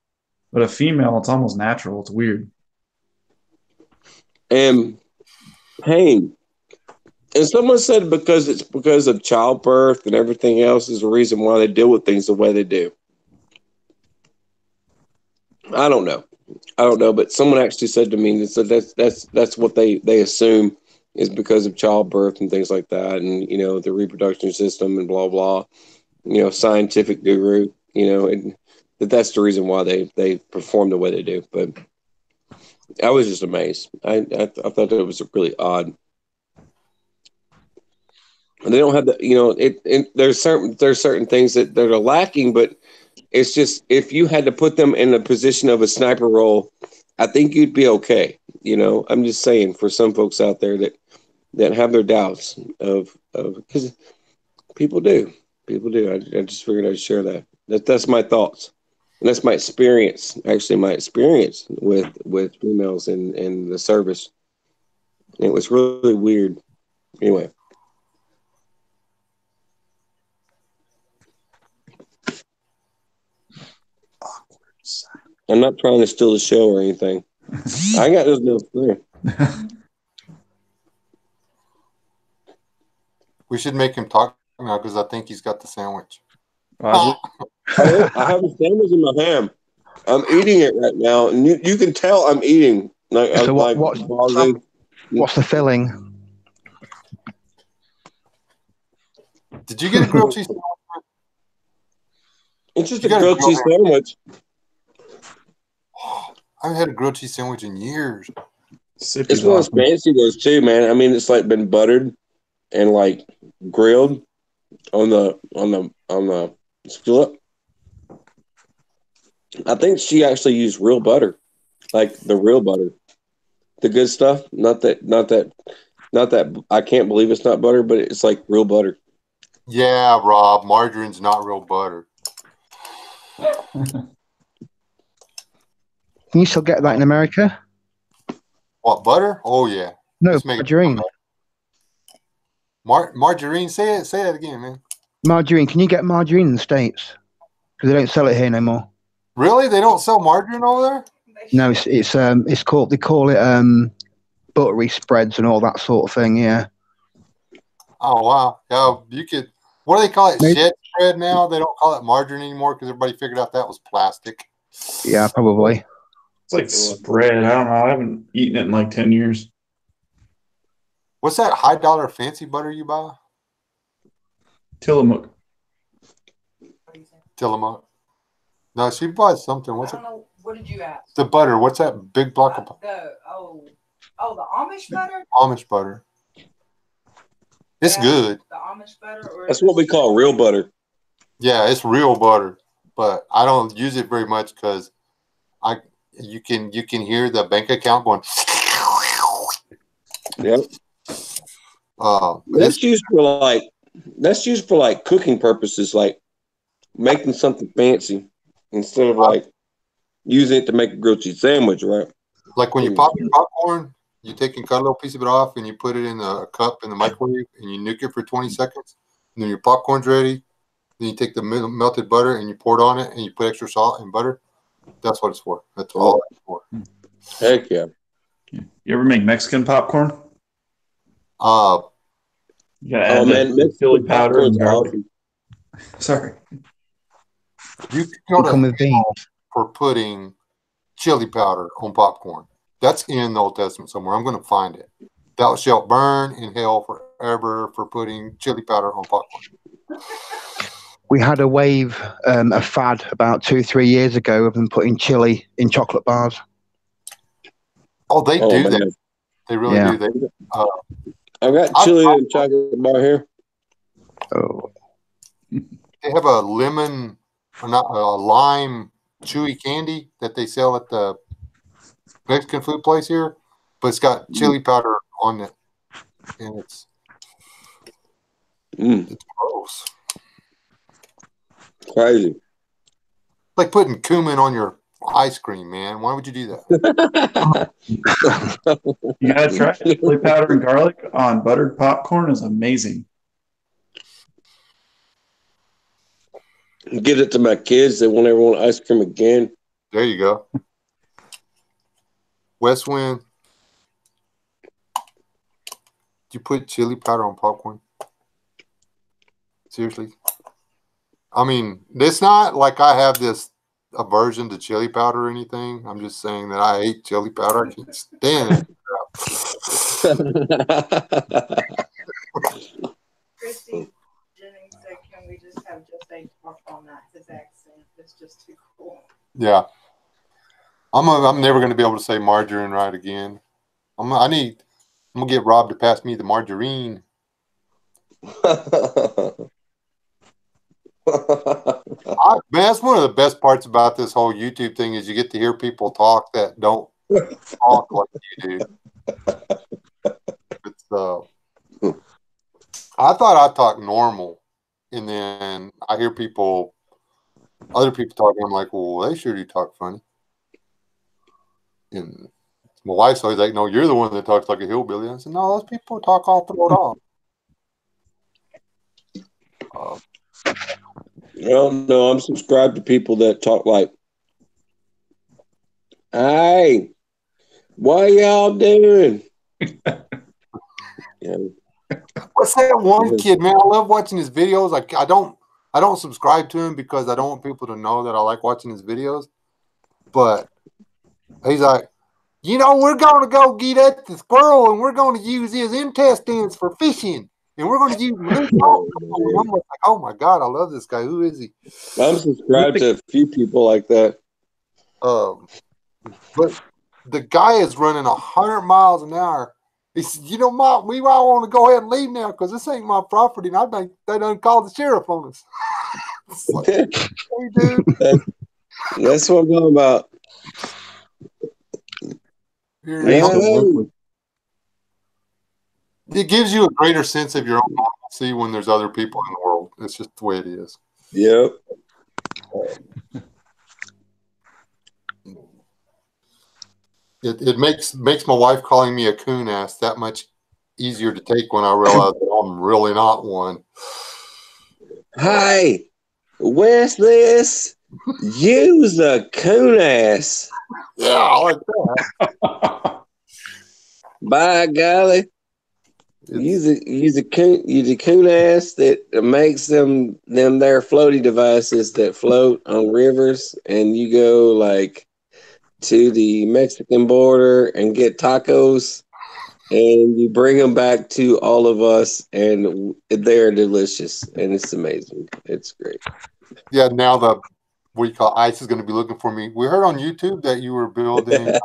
But a female, it's almost natural. It's weird. And pain. And someone said because it's because of childbirth and everything else is the reason why they deal with things the way they do. I don't know, but someone actually said to me that that's what they assume is because of childbirth and things like that, and the reproduction system and blah blah. Scientific guru, and that's the reason why they perform the way they do. But I was just amazed. I thought that it was really odd. And they don't have the there's certain things that are lacking, but it's just, if you had to put them in a position of a sniper role, I think you'd be okay. I'm just saying, for some folks out there that have their doubts of because people do. I just figured I'd share that. That's my thoughts. And that's my experience, actually my experience with females in the service. And it was really weird. Anyway. I'm not trying to steal the show or anything. I got those deals clear. We should make him talk now because I think he's got the sandwich. I have a sandwich in my hand. I'm eating it right now, and you can tell I'm eating. Like, So what's the filling? Did you get a grilled cheese sandwich? It's just You a gotta grilled grill cheese sandwich. I haven't had a grilled cheese sandwich in years. It's Sippy's one of those awesome. fancy ones too, man. I mean, it's like been buttered and like grilled on the skillet. I think she actually used real butter, like the real butter, the good stuff. Not that. I can't believe it's not butter, but it's like real butter. Yeah, Rob, margarine's not real butter. Can you still get that in America? What, butter? Oh, yeah. No, Let's make margarine. Margarine? Say that again, man. Margarine. Can you get margarine in the States? Because they don't sell it here no more. Really? They don't sell margarine over there? No, it's called, they call it buttery spreads and all that sort of thing. Yeah. Oh, wow. Yeah, you could. What do they call it? Maybe. Shed bread now? They don't call it margarine anymore because everybody figured out that was plastic. Yeah, probably. It's like spread. I don't know. I haven't eaten it in like 10 years. What's that high dollar fancy butter you buy? Tillamook. Tillamook. No, she buys something. What's I it? don't know. What did you ask? The butter. What's that big block of The the Amish butter. Amish butter? It's good. The Amish butter, or That's what we call real butter. Yeah, it's real butter, but I don't use it very much because you can hear the bank account going. Yep. That's used for like cooking purposes, like making something fancy instead of like using it to make a grilled cheese sandwich, right? Like when you pop your popcorn, you take and cut a little piece of it off and you put it in a cup in the microwave and you nuke it for 20 seconds. And then your popcorn's ready. Then you take the melted butter and you pour it on it and you put extra salt and butter. That's what it's for. That's all it's for. Heck yeah. You ever make Mexican popcorn? You gotta add man, chili powder and garlic. awesome. Sorry. You go Come with to beans. for putting chili powder on popcorn. That's in the Old Testament somewhere. I'm going to find it. Thou shalt burn in hell forever for putting chili powder on popcorn. We had a wave, a fad about 2-3 years ago of them putting chili in chocolate bars. Oh, they do man. that. They really do. I've got chili and chocolate bar here. Oh. They have a lemon, or not a lime chewy candy that they sell at the Mexican food place here, but it's got chili powder on it, and it's gross. Crazy. Like putting cumin on your ice cream, man. Why would you do that? You gotta try it. Chili powder and garlic on buttered popcorn is amazing. Give it to my kids. They won't ever want ice cream again. There you go. West Wind. Did you put chili powder on popcorn? Seriously? I mean, it's not like I have this aversion to chili powder or anything. I'm just saying that I hate chili powder. I can't stand it. Christy Jennings said, "Can we just have just a talk on that? His accent is just too cool." Yeah. I'm never going to be able to say margarine right again. I'm going to get Rob to pass me the margarine. Man, that's one of the best parts about this whole YouTube thing is you get to hear people talk that don't talk like you do. It's I thought I talked normal, and then I hear other people talking. I'm like, well, they sure do talk funny. And my wife's always like, no, you're the one that talks like a hillbilly. I said, no, those people talk all through it all. Well, no, I'm subscribed to people that talk like, "Hey, what y'all doing?" Yeah. What's that one kid, man? I love watching his videos. Like, I don't I don't subscribe to him because I don't want people to know that I like watching his videos. But he's like, we're going to go get at the squirrel and we're going to use his intestines for fishing. And we're going to use blue salt. And I'm like, oh my God, I love this guy. Who is he? I'm subscribed to a few people like that. But the guy is running 100 miles an hour. He said, Mom, we might want to go ahead and leave now because this ain't my property. And I think they done called the sheriff on us. Like, hey, dude. That's what I'm talking about. It gives you a greater sense of your own normalcy when there's other people in the world. It's just the way it is. Yep. It makes my wife calling me a coon ass that much easier to take when I realize that I'm really not one. Hi, where's this? Use a coon ass. Yeah, I like that. By golly. Use a coon ass that makes them their floaty devices that float on rivers, and you go like to the Mexican border and get tacos, and you bring them back to all of us, and they're delicious, and it's amazing. It's great. Yeah, now the what you call ICE is going to be looking for me. We heard on YouTube that you were building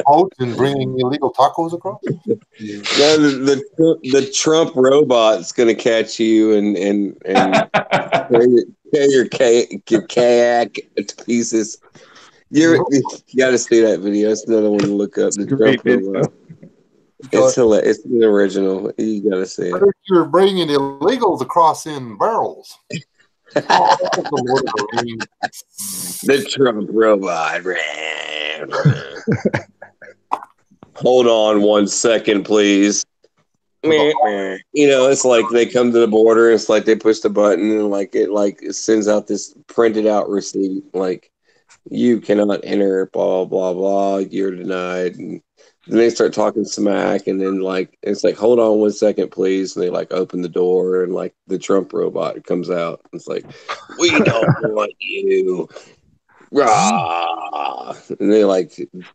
boats and bringing illegal tacos across. No, the Trump robot's going to catch you and tear your kayak to pieces. You got to see that video. It's another one to look up. The Trump robot. It's hilarious. It's the original. You got to see it. You were bringing illegals across in barrels. The Trump robot. Hold on 1 second, please. It's like they come to the border. It's like they push the button and it sends out this printed out receipt. Like, you cannot enter. Blah blah blah. You're denied. And then they start talking smack, and then it's like, hold on 1 second, please. And they open the door, and the Trump robot comes out. It's like, we don't want you. Rah! And they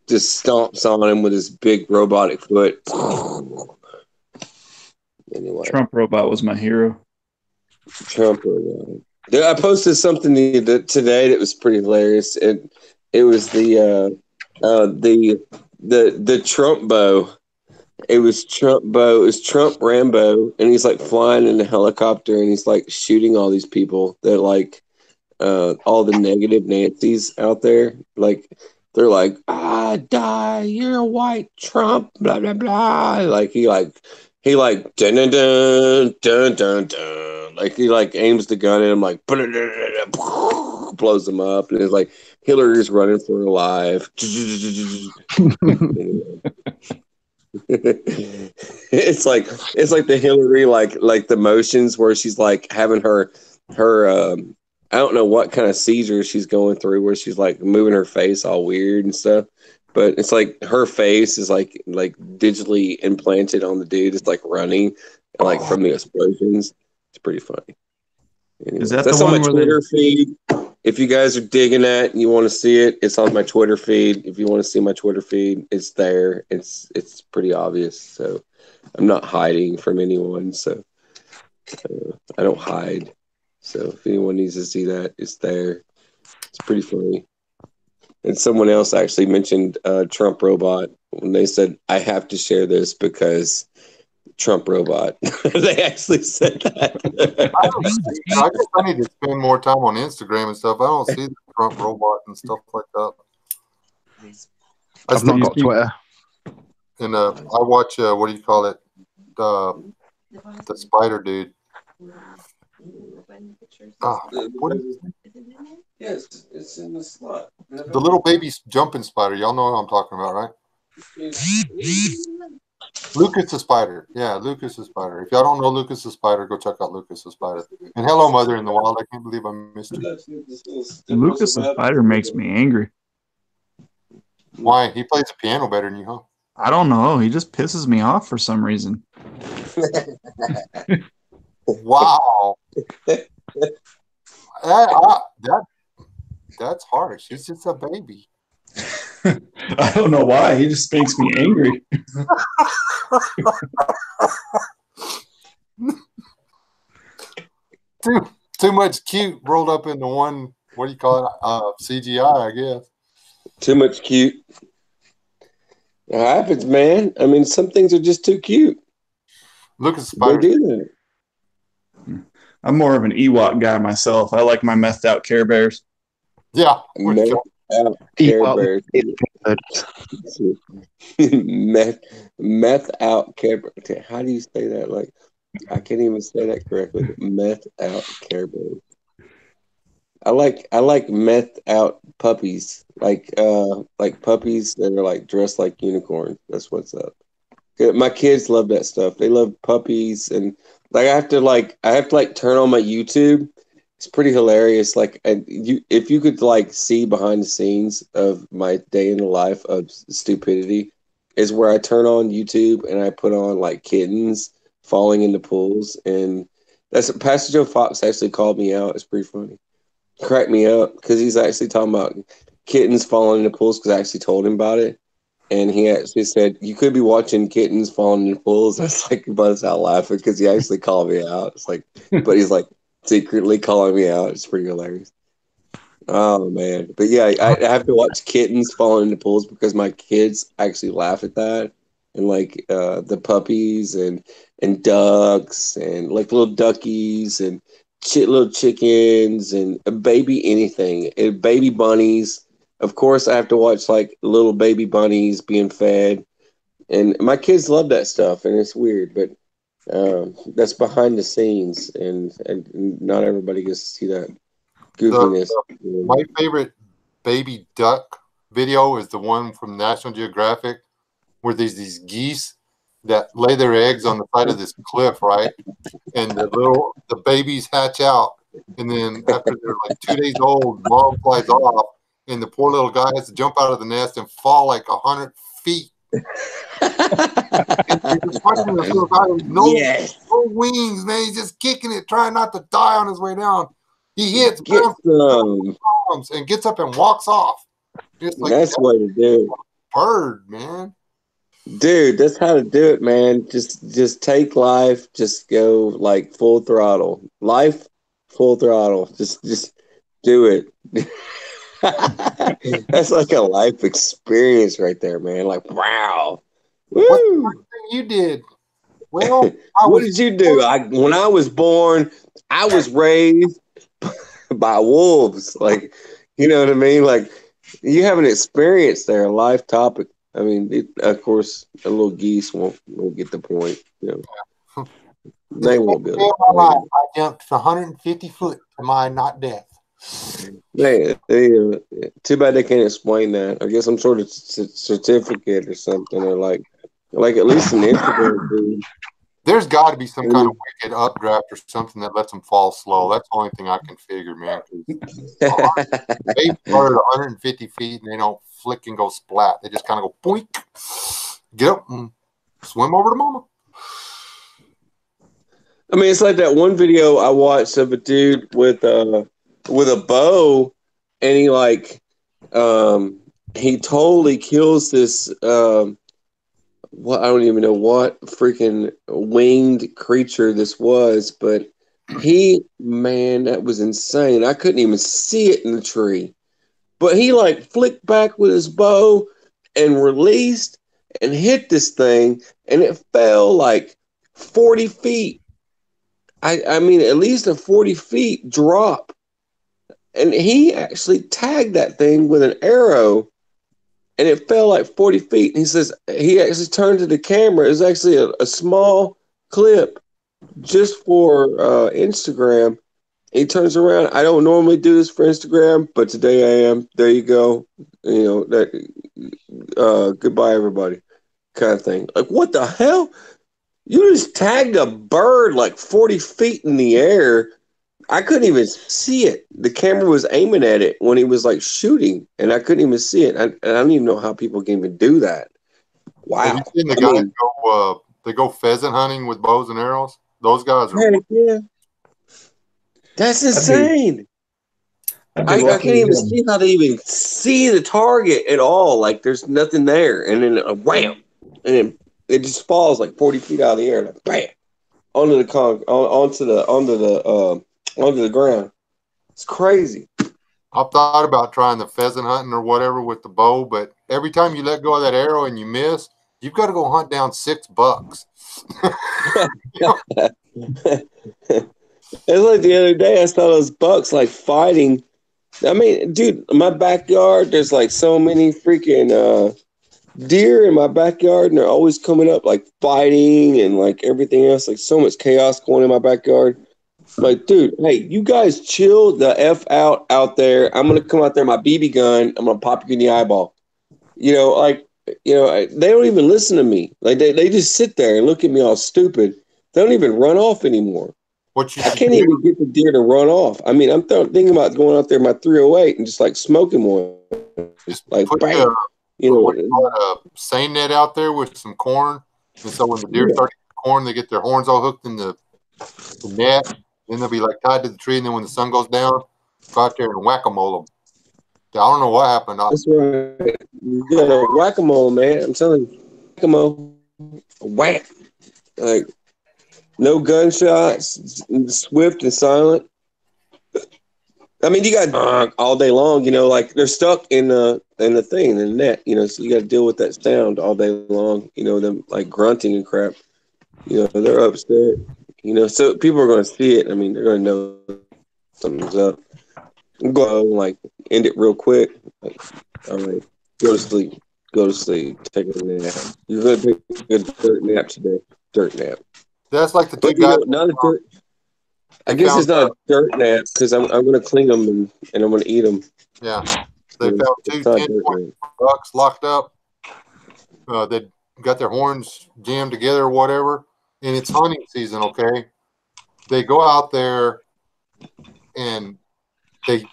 just stomps on him with his big robotic foot. Anyway, Trump robot was my hero. Trump robot. I posted something today that was pretty hilarious. It was the Trump bow. It was Trump bow. It was Trump Rambo, and he's flying in a helicopter, and he's shooting all these people that all the negative Nancy's out there. They're die, you're a white Trump, blah blah blah. He dun dun dun dun dun dun. He aims the gun at him, blows him up, and it's Hillary's running for her life. It's like the Hillary the motions where she's having her I don't know what kind of seizure she's going through where she's moving her face all weird and stuff. But it's her face is digitally implanted on the dude. It's running from the explosions. It's pretty funny. Anyway, is that that's the on one my where Twitter feed? If you guys are digging that and you want to see it, it's on my Twitter feed. If you want to see my Twitter feed, it's there. It's pretty obvious. So I'm not hiding from anyone. So I don't hide. So if anyone needs to see that, it's there. It's pretty funny. And someone else actually mentioned Trump robot when they said, I have to share this because Trump robot. They actually said that. I guess I need to spend more time on Instagram and stuff. I don't see the Trump robot and stuff like that. I've not got Twitter. And I watch, what do you call it? The spider dude. What is it? Yes, it's in the slot. The little baby jumping spider. Y'all know what I'm talking about, right? Lucas the Spider. Yeah, Lucas the Spider. If y'all don't know Lucas the Spider, go check out Lucas the Spider. And hello, Mother in the Wild. I can't believe I missed you. Lucas the Spider makes me angry. Why? He plays the piano better than you, huh? I don't know. He just pisses me off for some reason. Wow. That's harsh. He's just a baby. I don't know why. He just makes me angry. Too much cute rolled up into one. What do you call it? CGI, I guess. Too much cute. It happens, man. I mean, some things are just too cute. Look at They Spider. do that. I'm more of an Ewok guy myself. I like my methed out Care Bears. Yeah. Meth out Care Bears. meth out Care Bears. How do you say that? Like, I can't even say that correctly. Meth out Care Bears. I like meth out puppies, like puppies that are like dressed like unicorns. That's what's up. My kids love that stuff. They love puppies, and like I have to turn on my YouTube. It's pretty hilarious. Like, if you could like see behind the scenes of my day in the life of stupidity, is where I turn on YouTube and I put on like kittens falling into pools, and that's Pastor Joe Fox actually called me out. It's pretty funny. Cracked me up because he's actually talking about kittens falling into pools because I actually told him about it. And he actually said, you could be watching kittens falling into pools. I was like, bust out laughing because he actually called me out. It's like, but he's like secretly calling me out. It's pretty hilarious. Oh, man. But yeah, I have to watch kittens falling into pools because my kids actually laugh at that. And like the puppies and ducks and like little duckies and little chickens and baby anything and baby bunnies. Of course, I have to watch like little baby bunnies being fed, and my kids love that stuff, and it's weird, but that's behind the scenes, and not everybody gets to see that goofiness. My favorite baby duck video is the one from National Geographic, where there's these geese that lay their eggs on the side of this cliff, right? And the babies hatch out, and then after they're like 2 days old, mom flies off, and the poor little guy has to jump out of the nest and fall like 100 feet. And he's just watching this little guy with no wings, man. He's just kicking it, trying not to die on his way down. He hits bombs and gets up and walks off. Just like that's the way to do it. Bird, man. Dude, that's how to do it, man. Just take life, just go like full throttle. Life, full throttle. Just do it. That's like a life experience right there, man. Like, wow. Woo. What's the first thing you did? Well, what did you do? When I was born, I was raised by wolves. Like, you know what I mean? Like, you have an experience there, a life topic. I mean, of course, a little geese won't get the point. You know, they won't be able to. I jumped 150 foot to my not death. Too bad they can't explain that. I guess some sort of certificate or something, or like at least an Instagram. There's got to be some kind of wicked updraft or something that lets them fall slow. That's the only thing I can figure, man. They started 150 feet and they don't flick and go splat. They just kind of go boink, get up and swim over to mama. I mean, it's like that one video I watched of a dude with a bow, and he totally kills this I don't even know what freaking winged creature this was, but that was insane. I couldn't even see it in the tree, but he like flicked back with his bow and released and hit this thing, and it fell like 40 feet. I mean, at least a 40 feet drop. And he actually tagged that thing with an arrow, and it fell like 40 feet. And he says he actually turned to the camera. It was actually a small clip just for Instagram. He turns around. I don't normally do this for Instagram, but today I am. There you go. You know, that goodbye, everybody, kind of thing. Like, what the hell? You just tagged a bird like 40 feet in the air. I couldn't even see it. The camera was aiming at it when he was like shooting, and I couldn't even see it. I don't even know how people can even do that. Wow. Have you seen the guys go pheasant hunting with bows and arrows? Those guys are. Heck yeah. That's insane. I can't even see how they even see the target at all. Like there's nothing there, and then wham, and then it just falls like 40 feet out of the air, like bam, onto the ground. It's crazy. I've thought about trying the pheasant hunting or whatever with the bow, but every time you let go of that arrow and you miss, you've got to go hunt down 6 bucks. It's like the other day I saw those bucks like fighting. I mean, dude, in my backyard, there's like so many freaking deer in my backyard, and they're always coming up like fighting and like everything else. Like so much chaos going in my backyard. Like, dude, hey, you guys chill the F out there. I'm gonna come out there with my BB gun. I'm gonna pop you in the eyeball. They don't even listen to me. Like they just sit there and look at me all stupid. They don't even run off anymore. I can't even get the deer to run off. I mean, I'm thinking about going out there in my 308 and just like smoking one. Just like put bam, a seine net out there with some corn, and so when the deer start eating corn, they get their horns all hooked in the net. Then they'll be like tied to the tree, and then when the sun goes down, go out there and whack-a-mole them. I don't know what happened. That's right. You gotta whack-a-mole, man. I'm telling you, whack-a-mole, whack. Like no gunshots, swift and silent. I mean, you got all day long. Like they're stuck in the thing, in the net. So you got to deal with that sound all day long. Them like grunting and crap. They're upset. So people are going to see it. I mean, they're going to know something's up. Go and like end it real quick. Like, all right, go to sleep. Go to sleep. Take a nap. You're going to take a good dirt nap today. Dirt nap. That's like the two guys. Not a dirt. I guess it's not a dirt nap because I'm going to clean them and I'm going to eat them. Yeah, they found 2 10-point bucks locked up. They got their horns jammed together or whatever, and it's hunting season. Okay, they go out there and they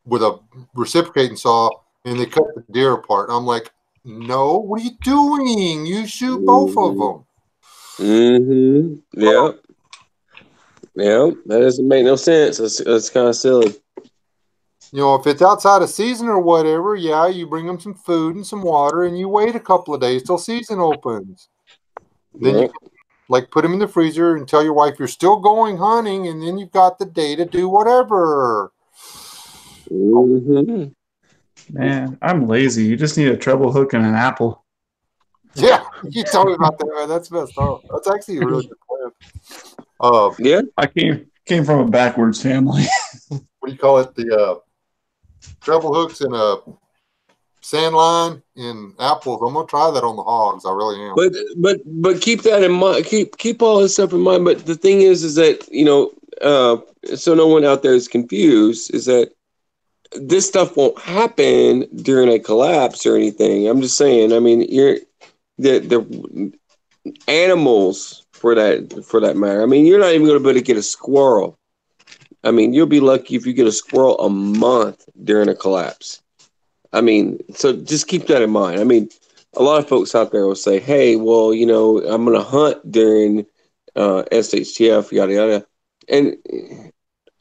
with a reciprocating saw and they cut the deer apart. I'm like, no, what are you doing? You shoot both of them. Mm-hmm. Yeah. Yeah, that doesn't make no sense. That's kind of silly. If it's outside of season or whatever, yeah, you bring them some food and some water, and you wait a couple of days till season opens. Then you can, put them in the freezer and tell your wife you're still going hunting, and then you've got the day to do whatever. Mm-hmm. Man, I'm lazy. You just need a treble hook and an apple. Yeah, you told me about that, man. That's messed up. That's actually a really good plan. Yeah, I came from a backwards family. What do you call it? The treble hooks and a sand line and apples. I'm gonna try that on the hogs. I really am. But keep that in mind. Keep all this stuff in mind. But the thing is that so no one out there is confused. Is that this stuff won't happen during a collapse or anything. I'm just saying. I mean, the animals for that matter. I mean, you're not even going to be able to get a squirrel. I mean, you'll be lucky if you get a squirrel a month during a collapse. I mean, so just keep that in mind. I mean, a lot of folks out there will say, hey, well, I'm going to hunt during SHTF, yada, yada. And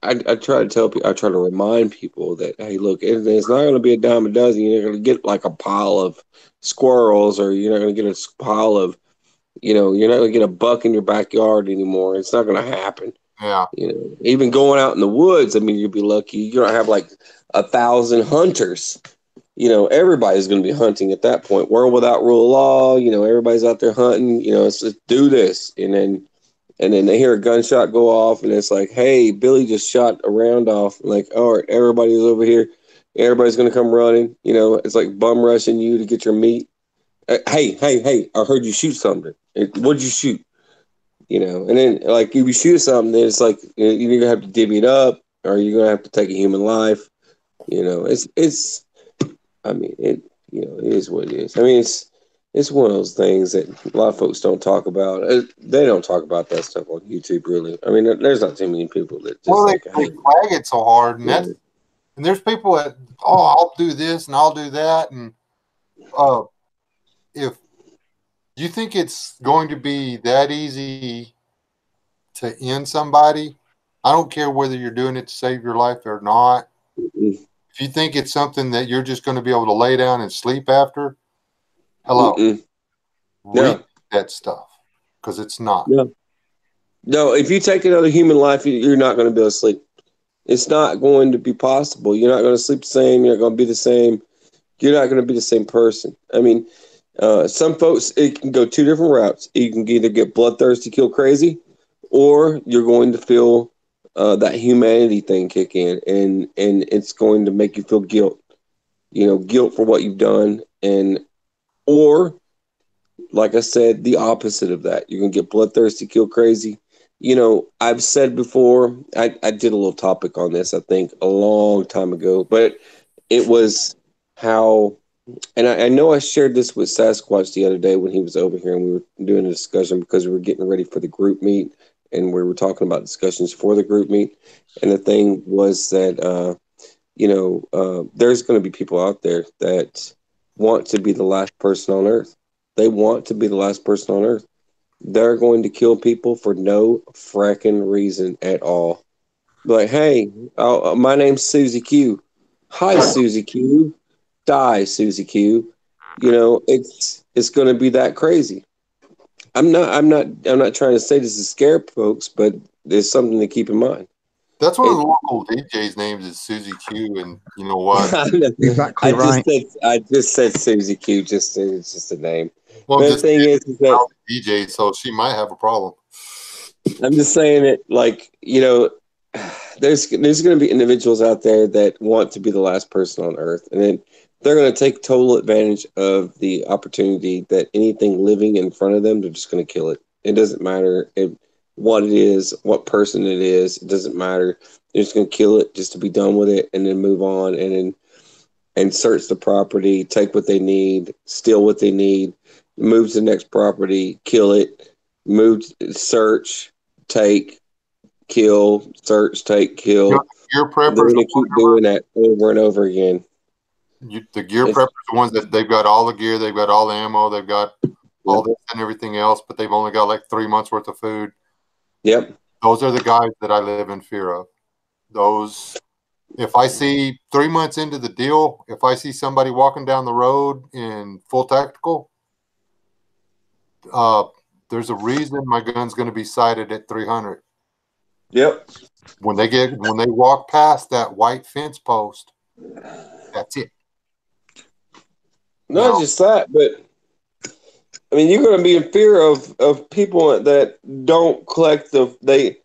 I try to tell people, I try to remind people that, hey, look, it's not going to be a dime a dozen. You're not going to get like a pile of squirrels, or you're not going to get a pile of, you're not going to get a buck in your backyard anymore. It's not going to happen. Yeah. Even going out in the woods, I mean, you'd be lucky. You're going to have like 1,000 hunters. Everybody's going to be hunting at that point. World without rule of law. Everybody's out there hunting. Let's do this. And then they hear a gunshot go off, and it's like, hey, Billy just shot a round off. Like, all right, everybody's over here. Everybody's going to come running. It's like bum rushing you to get your meat. Hey, I heard you shoot something. What'd you shoot? And then like if you shoot something, then it's like you're going to have to divvy it up, or you're going to have to take a human life. It's I mean, it is what it is. I mean, it's one of those things that a lot of folks don't talk about. They don't talk about that stuff on YouTube, really. I mean, there's not too many people that just they flag it so hard, and and there's people that, I'll do this and I'll do that, and if you think it's going to be that easy to end somebody, I don't care whether you're doing it to save your life or not. Mm-mm. If you think it's something that you're just going to be able to lay down and sleep after, hello, Mm-mm. read No, that stuff, because it's not. no, no. If you take another human life, you're not going to be able to sleep. It's not going to be possible. You're not going to sleep the same. You're not going to be the same. You're not going to be the same person. I mean, some folks, it can go two different routes. You can either get bloodthirsty, kill crazy, or you're going to feel that humanity thing kick in, and it's going to make you feel guilt. Guilt for what you've done, or like I said, the opposite of that. You're gonna get bloodthirsty, kill crazy. I've said before, I did a little topic on this, I think, a long time ago, but it was how, and I know I shared this with Sasquatch the other day when he was over here and we were doing a discussion because we were getting ready for the group meet and we were talking about discussions for the group meet. And the thing was that, there's going to be people out there that want to be the last person on earth. They want to be the last person on earth. They're going to kill people for no fracking reason at all. Like, hey, my name's Susie Q. Hi, Susie Q. Die, Susie Q. It's going to be that crazy. I'm not trying to say this to scare folks, but there's something to keep in mind. That's one of the local DJs' names is Susie Q, and you know what? Exactly right. I just said Susie Q. It's just a name. Well, But the just thing is that DJ, so she might have a problem. I'm just saying it like, there's going to be individuals out there that want to be the last person on earth, and then they're going to take total advantage of the opportunity that anything living in front of them, they're just going to kill it. It doesn't matter what it is, what person it is. It doesn't matter. They're just going to kill it just to be done with it and then move on and search the property, take what they need, steal what they need, move to the next property, kill it, move, search, take, kill, search, take, kill. Gear They're preppers, going to keep doing that over and over again. the gear preppers are the ones that they've got all the gear, they've got all the ammo, they've got all this and everything else, but they've only got like 3 months worth of food. Yep. Those are the guys that I live in fear of. Those, if I see 3 months into the deal, if I see somebody walking down the road in full tactical, there's a reason my gun's going to be sighted at 300. Yep. When they walk past that white fence post, that's it. Not just that, but I mean, you're going to be in fear of people that don't collect the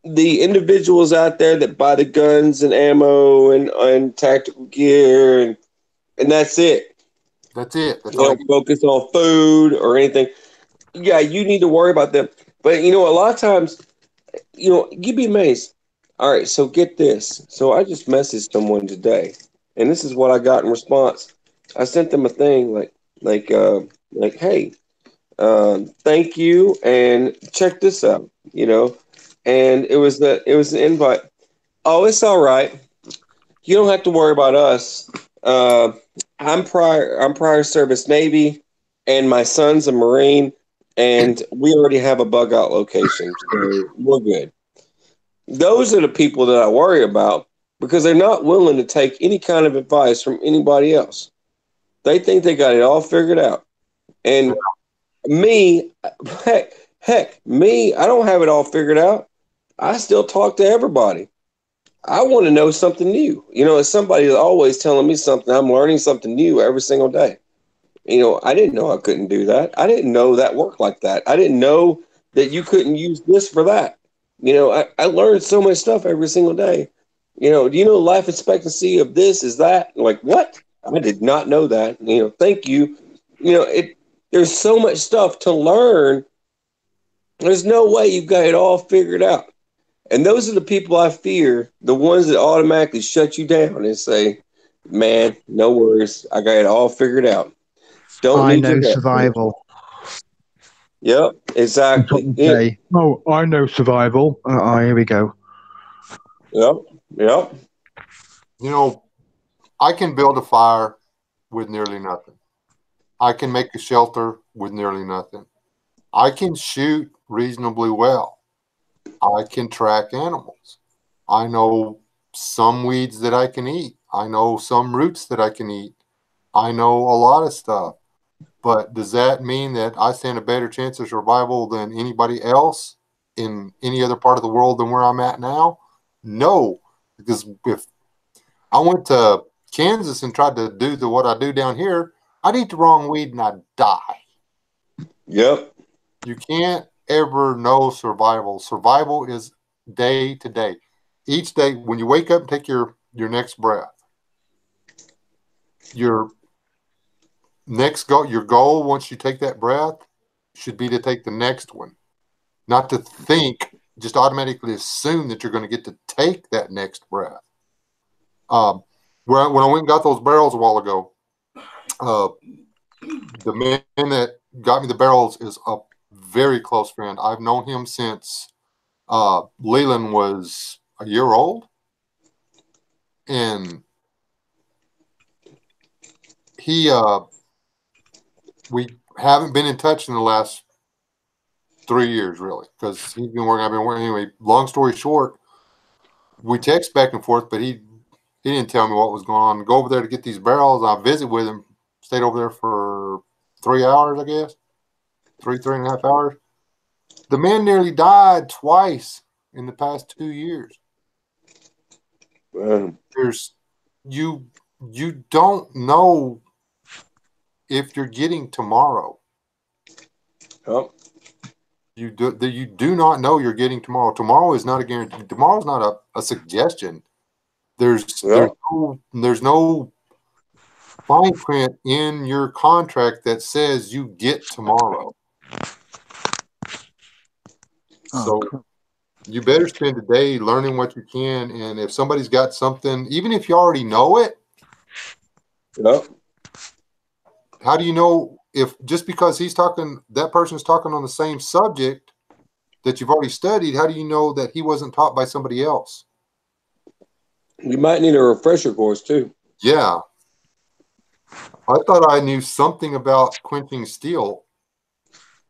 individuals out there that buy the guns and ammo and tactical gear and that's it. That's it. That's They all. don't focus on food or anything. Yeah, you need to worry about them. But a lot of times, you'd be amazed. All right, so get this. So I just messaged someone today, and this is what I got in response. I sent them a thing like, hey, thank you, and check this out, and it was an invite. Oh, it's all right. You don't have to worry about us. I'm prior service Navy, and my son's a Marine, and we already have a bug out location, so we're good. Those are the people that I worry about because they're not willing to take any kind of advice from anybody else. They think they got it all figured out. And me, me, I don't have it all figured out. I still talk to everybody. I want to know something new. As somebody is always telling me something, I'm learning something new every single day. I didn't know I couldn't do that. I didn't know that worked like that. I didn't know that you couldn't use this for that. I learned so much stuff every single day. Do you know life expectancy of this is that? Like, what? I did not know that. Thank you. There's so much stuff to learn. There's no way you've got it all figured out. And those are the people I fear, the ones that automatically shut you down and say, man, no worries. I got it all figured out. Don't I need know your help. survival. Yep, exactly. Say, oh, I know survival. Here we go. Yep. I can build a fire with nearly nothing. I can make a shelter with nearly nothing. I can shoot reasonably well. I can track animals. I know some weeds that I can eat. I know some roots that I can eat. I know a lot of stuff. But does that mean that I stand a better chance of survival than anybody else in any other part of the world than where I'm at now? No, because if I went to Kansas and tried to do what I do down here, I'd eat the wrong weed and I'd die. Yep. You can't ever know survival. Survival is day to day. Each day, when you wake up and take your next breath, your your goal once you take that breath should be to take the next one, not to think, just automatically assume that you're going to get to take that next breath. When I went and got those barrels a while ago, the man that got me the barrels is a very close friend. I've known him since Leland was a year old, and we haven't been in touch in the last 3 years, really, because he's been working. I've been working. Anyway, long story short, we text back and forth, but he didn't tell me what was going on. Go over there to get these barrels. I visit with him. Stayed over there for 3 hours, I guess. 3.5 hours. The man nearly died twice in the past 2 years. There's you don't know if you're getting tomorrow. Yep. You do not know you're getting tomorrow. Tomorrow is not a guarantee. Tomorrow's not a suggestion. There's no fine print in your contract that says you get tomorrow. So you better spend a day learning what you can, and if somebody's got something, even if you already know it, how do you know if just because that person's talking on the same subject that you've already studied, how do you know that he wasn't taught by somebody else? You might need a refresher course too. Yeah. I thought I knew something about quenching steel.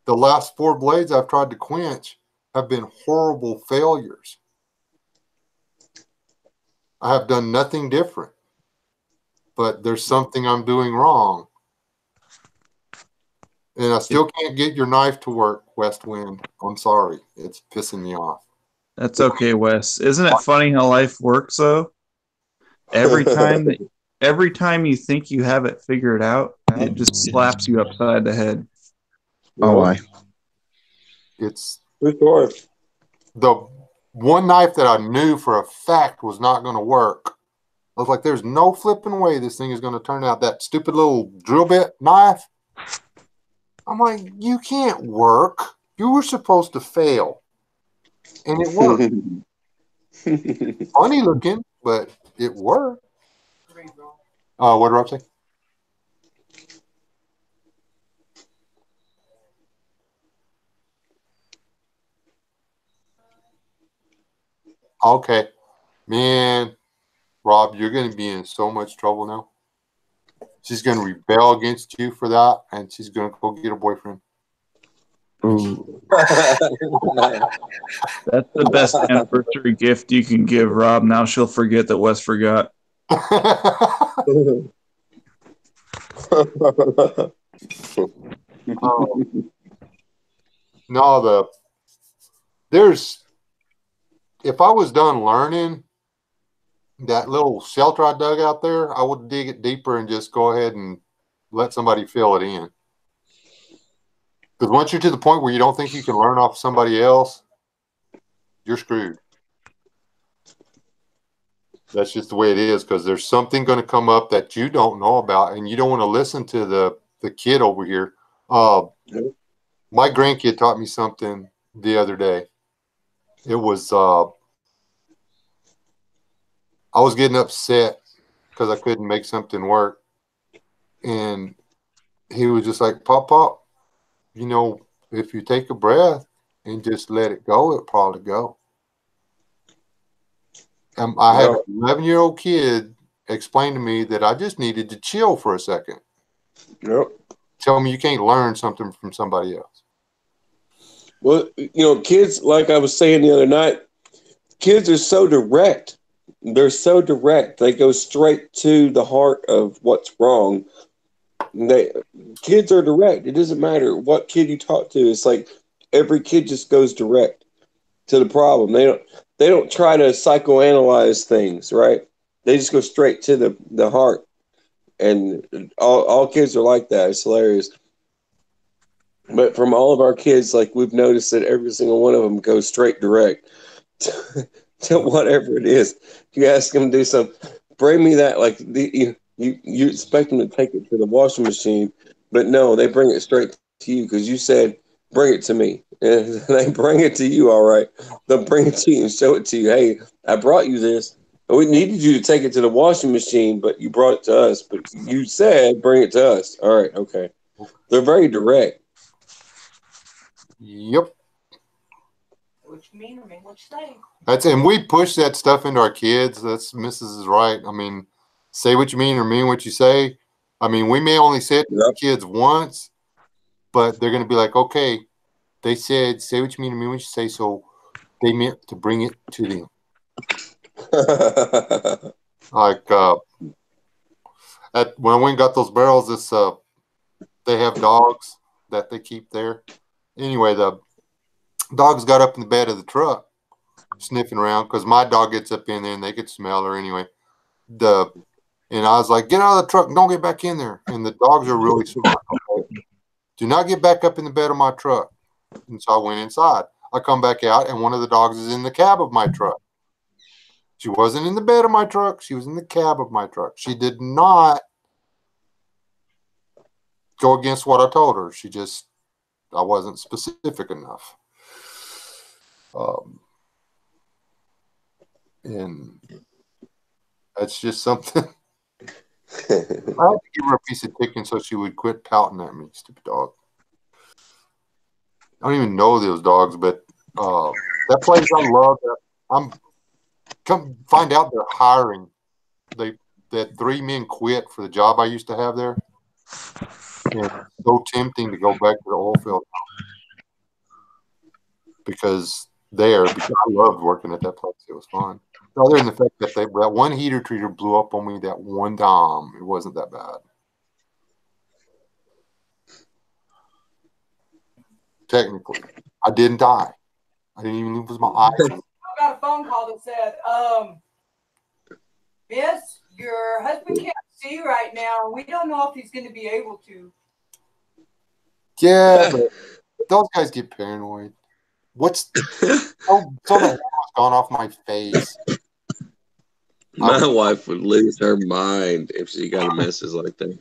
The last 4 blades I've tried to quench have been horrible failures. I have done nothing different, but there's something I'm doing wrong. And I still can't get your knife to work, West Wind. I'm sorry. It's pissing me off. That's okay, Wes. Isn't it funny how life works, though? Every time you think you have it figured out, it just slaps you upside the head. Oh, aye. It's the one knife that I knew for a fact was not going to work. I was like, there's no flipping way this thing is going to turn out. That stupid little drill bit knife. I'm like, you can't work. You were supposed to fail. And it worked. Funny looking, but it worked. What did Rob say? Okay. Man, Rob, you're going to be in so much trouble now. She's going to rebel against you for that, and she's going to go get a boyfriend. Ooh. That's the best anniversary gift you can give Rob. Now she'll forget that Wes forgot. No, if I was done learning that little shelter I dug out there, I would dig it deeper and just go ahead and let somebody fill it in. Because once you're to the point where you don't think you can learn off somebody else, you're screwed. That's just the way it is, because there's something going to come up that you don't know about, and you don't want to listen to the kid over here. My grandkid taught me something the other day. It was I was getting upset because I couldn't make something work, and he was just like, Pop, if you take a breath and just let it go, it'll probably go. And I had an 11-year-old kid explain to me that I just needed to chill for a second. Yep. Tell me you can't learn something from somebody else. Well, kids, like I was saying the other night, kids are so direct. They're so direct. They go straight to the heart of what's wrong. Kids are direct. It doesn't matter what kid you talk to. It's like every kid just goes direct to the problem. They don't try to psychoanalyze things, right? They just go straight to the heart. And all kids are like that. It's hilarious. But from all of our kids, like we've noticed that every single one of them goes straight direct to whatever it is. You ask them to do something, bring me that. Like you expect them to take it to the washing machine, but no, they bring it straight to you because you said bring it to me, and they bring it to you. All right, they'll bring it to you and show it to you. Hey, I brought you this. We needed you to take it to the washing machine, but you brought it to us. But you said bring it to us. All right, okay. They're very direct. Yep. What you mean? I mean, what you say? That's and we push that stuff into our kids. That's Mrs. is right. I mean, say what you mean or mean what you say. I mean, we may only say it to the kids once, but they're going to be like, okay, they said, say what you mean or mean what you say. So they meant to bring it to them. Like when I went and got those barrels, they have dogs that they keep there. Anyway, the dogs got up in the bed of the truck, sniffing around because my dog gets up in there and they could smell her anyway. And I was like, get out of the truck and don't get back in there. And the dogs are really smart. Okay? Do not get back up in the bed of my truck. And so I went inside. I come back out and one of the dogs is in the cab of my truck. She wasn't in the bed of my truck. She was in the cab of my truck. She did not go against what I told her. I wasn't specific enough. And that's just something. I had to give her a piece of chicken so she would quit pouting at me, stupid dog. I don't even know those dogs, but that place I love. I'm come find out they're hiring. That 3 men quit for the job I used to have there. And it's so tempting to go back to the oil field because I loved working at that place. It was fun. Other than the fact that that one heater treater blew up on me that one time, it wasn't that bad. Technically, I didn't die. I didn't even lose my eyes. I got a phone call that said, Miss, your husband can't see right now. We don't know if he's going to be able to. Yeah, but those guys get paranoid. What's so the hair was gone off my face? My wife would lose her mind if she got a message like that.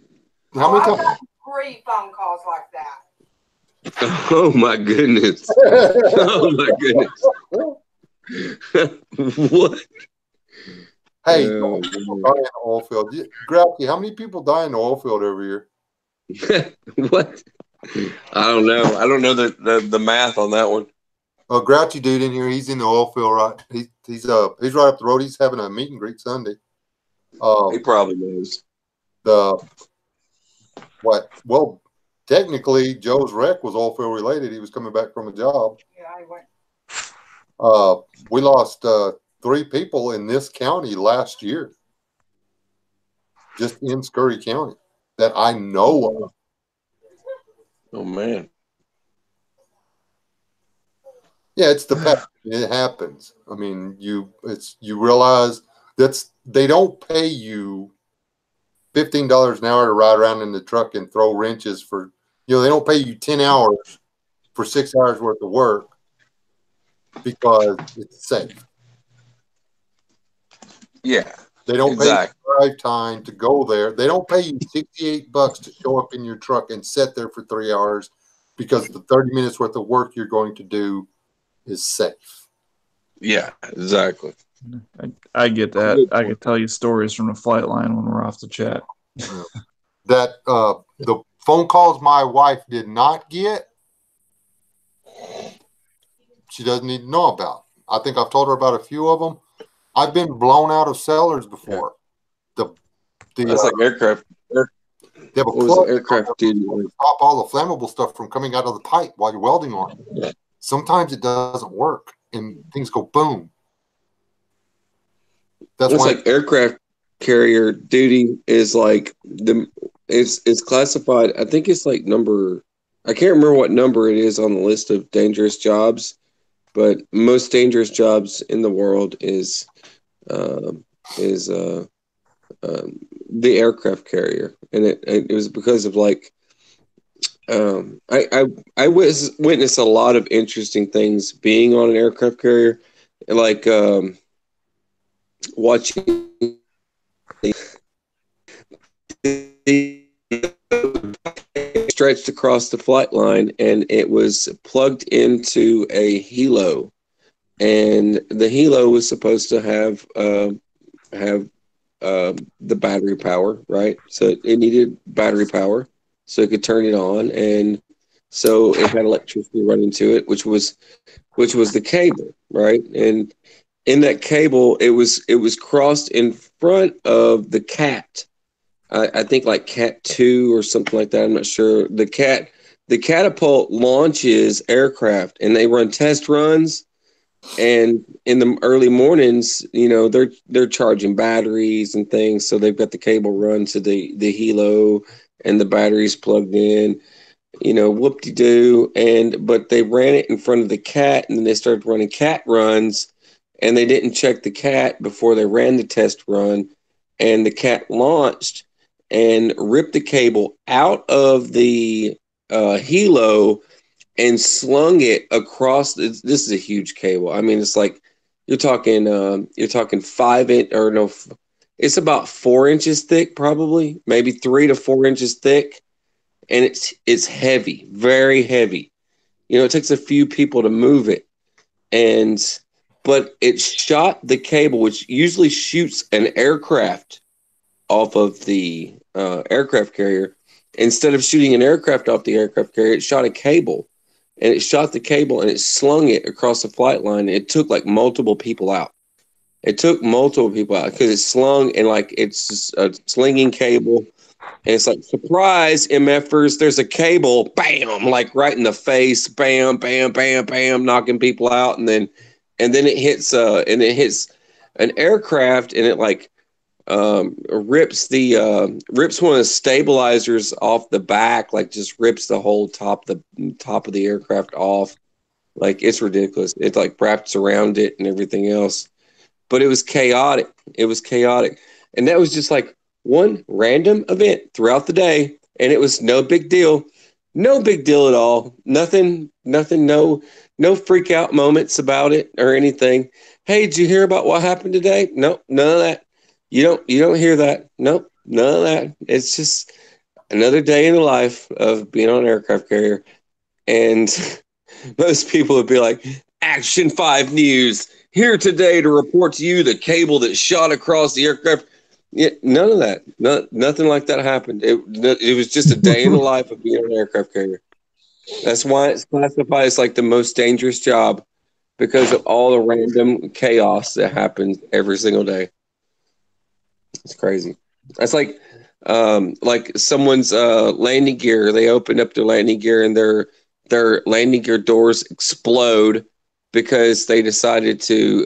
How many I've times? got 3 phone calls like that. Oh my goodness! Oh my goodness! What? Hey, people die in the oil field. Grouchy, how many people die in the oil field every year? What? I don't know. I don't know the math on that one. A grouchy dude in here. He's in the oil field, right? He's right up the road. He's having a meet and greet Sunday. He probably knows. Well, technically, Joe's wreck was oil field related. He was coming back from a job. Yeah, I went. We lost 3 people in this county last year, just in Scurry County, that I know of. Oh man. Yeah, it's the past. It happens. I mean, you realize they don't pay you $15 an hour to ride around in the truck and throw wrenches for. They don't pay you 10 hours for 6 hours worth of work because it's safe. Yeah. They don't pay you drive time to go there. They don't pay you $68 to show up in your truck and sit there for 3 hours because the 30 minutes worth of work you're going to do is safe. Yeah, exactly. I get that. I could tell you stories from the flight line when we're off the chat. That the phone calls my wife did not get, she doesn't need to know about. I think I've told her about a few of them. I've been blown out of cellars before. That's like aircraft. They have a plug aircraft to stop all the flammable stuff from coming out of the pipe while you're welding on it. sometimes it doesn't work and things go boom. That's It's why like aircraft carrier duty is like it's classified. I think it's like number. I can't remember what number it is on the list of dangerous jobs, but most dangerous jobs in the world uh, is the aircraft carrier, and it was because of like I witnessed a lot of interesting things being on an aircraft carrier, like watching stretched across the flight line, and it was plugged into a helo, and the helo was supposed to have the battery power, right? So it needed battery power so it could turn it on, and so it had electricity running to it, which was the cable, right? And in that cable, it was crossed in front of the cat. I think like Cat 2 or something like that. I'm not sure. The catapult launches aircraft, and they run test runs. And in the early mornings, they're charging batteries and things, so they've got the cable run to the helo, and the batteries plugged in. Whoop de doo. But they ran it in front of the cat, and then they started running cat runs, and they didn't check the cat before they ran the test run, and the cat launched and ripped the cable out of the helo and slung it across. This is a huge cable. I mean, it's like you're talking 5 inch or no, it's about 4 inches thick, probably maybe 3 to 4 inches thick, and it's heavy, very heavy. It takes a few people to move it, and but it shot the cable, which usually shoots an aircraft off of the aircraft carrier. Instead of shooting an aircraft off the aircraft carrier, it shot a cable, and it shot the cable and it slung it across the flight line. It took like multiple people out. It took multiple people out because it slung, and like it's just a slinging cable. And it's like, surprise, MFers, there's a cable, bam, like right in the face, bam, bam, bam, bam, knocking people out. And then it hits an aircraft, and it like rips one of the stabilizers off the back, like just rips the whole top of the aircraft off. Like, it's ridiculous. It like wraps around it and everything else. But it was chaotic. It was chaotic. And that was just like one random event throughout the day. And it was no big deal. No big deal at all. Nothing, no freak out moments about it or anything. Hey, did you hear about what happened today? Nope, none of that. You don't hear that. Nope, none of that. It's just another day in the life of being on an aircraft carrier. And most people would be like, Action 5 News, here today to report to you the cable that shot across the aircraft. Yeah, none of that. Nothing like that happened. It was just a day in the life of being on an aircraft carrier. That's why it's classified as like the most dangerous job, because of all the random chaos that happens every single day. It's crazy. That's like someone's landing gear. They open up their landing gear, and their landing gear doors explode because they decided to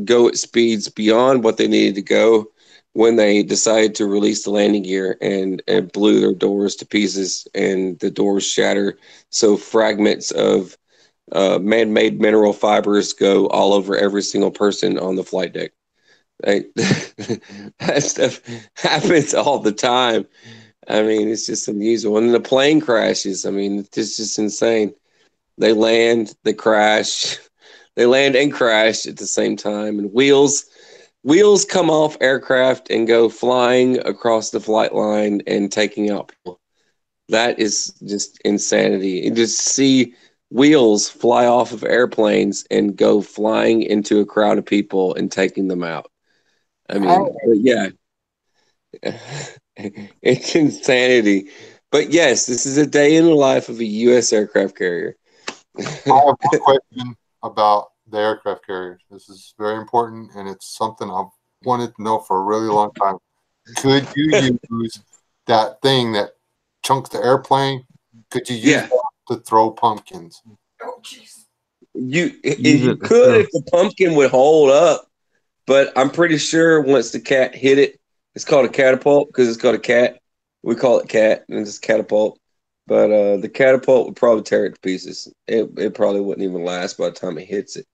go at speeds beyond what they needed to go when they decided to release the landing gear, and blew their doors to pieces, and the doors shatter. So fragments of man-made mineral fibers go all over every single person on the flight deck. That stuff happens all the time. I mean, it's just unusual. And the plane crashes. I mean, it's just insane. They land, they crash, they land and crash at the same time, and wheels come off aircraft and go flying across the flight line and taking out people. That is just insanity. And just see wheels fly off of airplanes and go flying into a crowd of people and taking them out. I mean, but yeah, it's insanity. But yes, this is a day in the life of a U.S. aircraft carrier. I have one question about the aircraft carriers. This is very important, and it's something I've wanted to know for a really long time. Could you use that thing that chunks the airplane? Could you use that to throw pumpkins? Oh, jeez. Use You it to could throw. if the pumpkin would hold up, but I'm pretty sure once the cat hit it, it's called a catapult because it's called a cat. We call it cat, and it's catapult. But the catapult would probably tear it to pieces. It probably wouldn't even last by the time it hits it.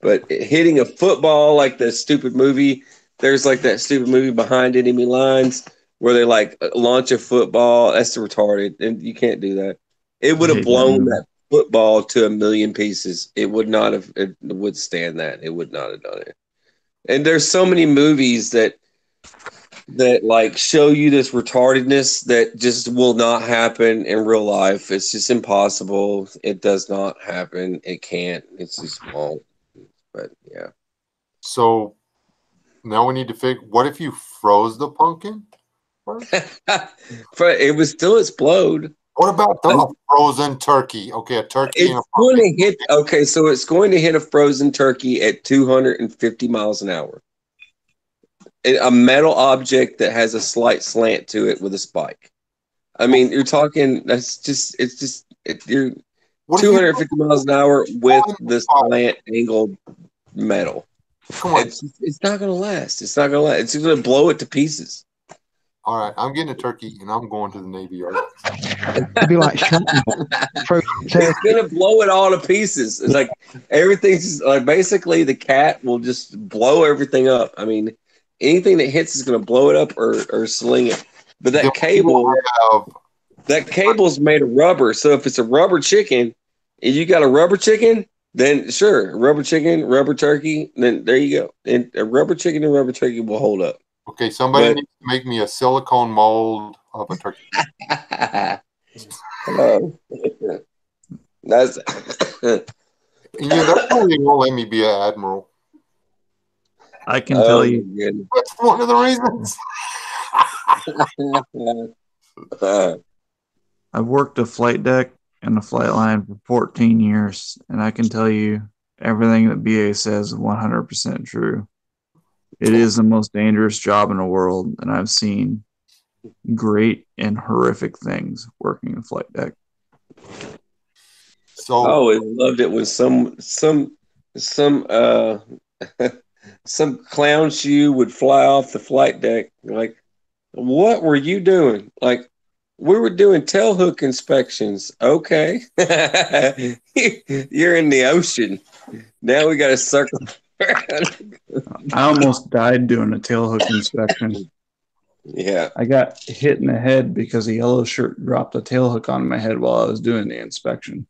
But hitting a football like the stupid movie, there's like that stupid movie Behind Enemy Lines where they like launch a football. That's retarded, and you can't do that. It would I have hate that blown movie. that football to a million pieces. It would not have withstand that. It would not have done it. And there's so many movies that like show you this retardedness that just will not happen in real life. It's just impossible. It does not happen. It can't. It's just won't. But yeah. So now we need to figure. What if you froze the pumpkin first? But it would still explode. What about a frozen turkey? Okay, a turkey and a It's going pumpkin. to hit. Okay, so it's going to hit a frozen turkey at 250 miles an hour. A metal object that has a slight slant to it with a spike. I mean, you're talking. You're What if you 250 miles an hour with on the fire? slant angled metal. Come on. It's not going to last. It's not going to last. It's going to blow it to pieces. All right, I'm getting a turkey and I'm going to the Navy Yard. It'd be like shrapnel. Frozen It's turkey. gonna blow it all to pieces. It's like everything's just, like basically the cat will just blow everything up. I mean, anything that hits is gonna blow it up or sling it. But Then that cable's made of rubber. So if it's a rubber chicken, and you got a rubber chicken, then sure, rubber chicken, rubber turkey, then there you go. And a rubber chicken and rubber turkey will hold up. Okay, somebody needs to make me a silicone mold of a turkey. That's And that probably won't let me be an admiral. I can tell you, That's one of the reasons. I've worked a flight deck and a flight line for 14 years, and I can tell you everything that BA says is 100% true. It is the most dangerous job in the world, and I've seen great and horrific things working a flight deck. So I always loved it when some some clown shoe would fly off the flight deck. Like, what were you doing? Like, we were doing tailhook inspections. Okay, you're in the ocean. Now we got to circle around. I almost died doing a tailhook inspection. Yeah, I got hit in the head because a yellow shirt dropped a tailhook on my head while I was doing the inspection.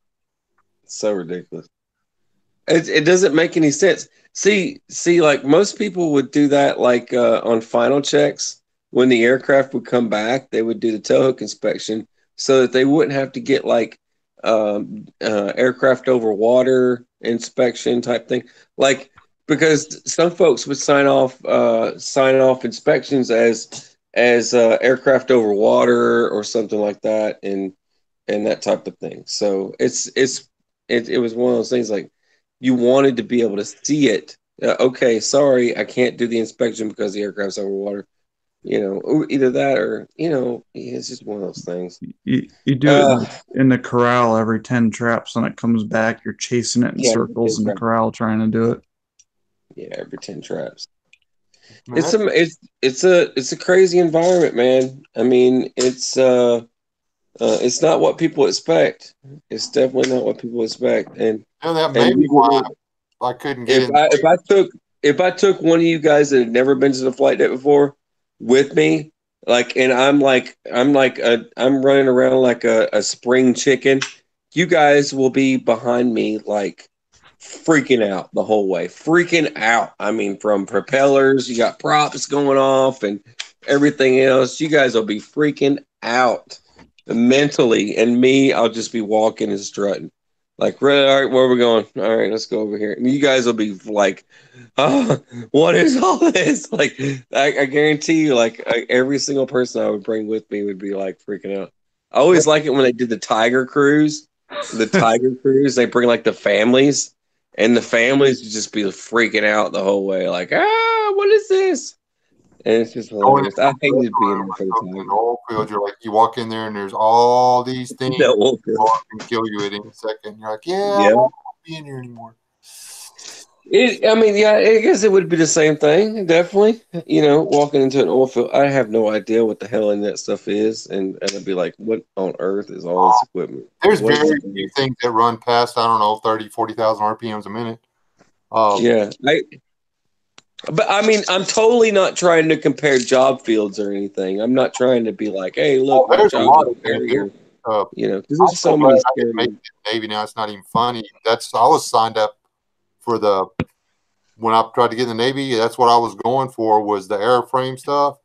so ridiculous. It doesn't make any sense. See, like most people would do that, like on final checks when the aircraft would come back, they would do the tailhook inspection so that they wouldn't have to get like aircraft over water inspection type thing. Like because some folks would sign off inspections as aircraft over water or something like that, and that type of thing. So it was one of those things like you wanted to be able to see it. Okay, sorry, I can't do the inspection because the aircraft's over water. Either that or it's just one of those things. You do it in the corral every 10 traps. When it comes back, you're chasing it in circles in the corral trying to do it. Yeah, every 10 traps. man, It's a crazy environment, man. I mean, it's not what people expect. It's definitely not what people expect. And that may be why I couldn't get in. If I took one of you guys that had never been to the flight deck before with me, like, and I'm running around like a spring chicken, you guys will be behind me like freaking out the whole way. Freaking out. I mean, from propellers, you got props going off and everything else. You guys will be freaking out mentally, and me, I'll just be walking and strutting. Like, all right, where are we going? All right, let's go over here. And you guys will be like, oh, what is all this? Like, I guarantee you, like, every single person I would bring with me would be like freaking out. I always like it when they did the Tiger Cruise. The Tiger Cruise, they bring like the families, and the families would just be freaking out the whole way, like, what is this? And it's just hilarious. I hated being there for the time. Oil field, you're like, you walk in there and there's all these things That will can kill you at any second. You're like, Yeah. be in here anymore. I mean, yeah, I guess it would be the same thing, definitely. You know, walking into an oil field, I have no idea what the hell in that stuff is, and I'd be like, what on earth is all this equipment? There's What is very it? few things that run past, I don't know, 30, 40,000 RPMs a minute. Yeah, but I mean, I'm totally not trying to compare job fields or anything. I'm not trying to be like, hey, look, my there's a job lot is of there. things. You know, because I'm there's so so glad many I didn't make scary. the Navy now. It's not even funny. I was signed up for when I tried to get in the Navy, that's what I was going for, was the airframe stuff.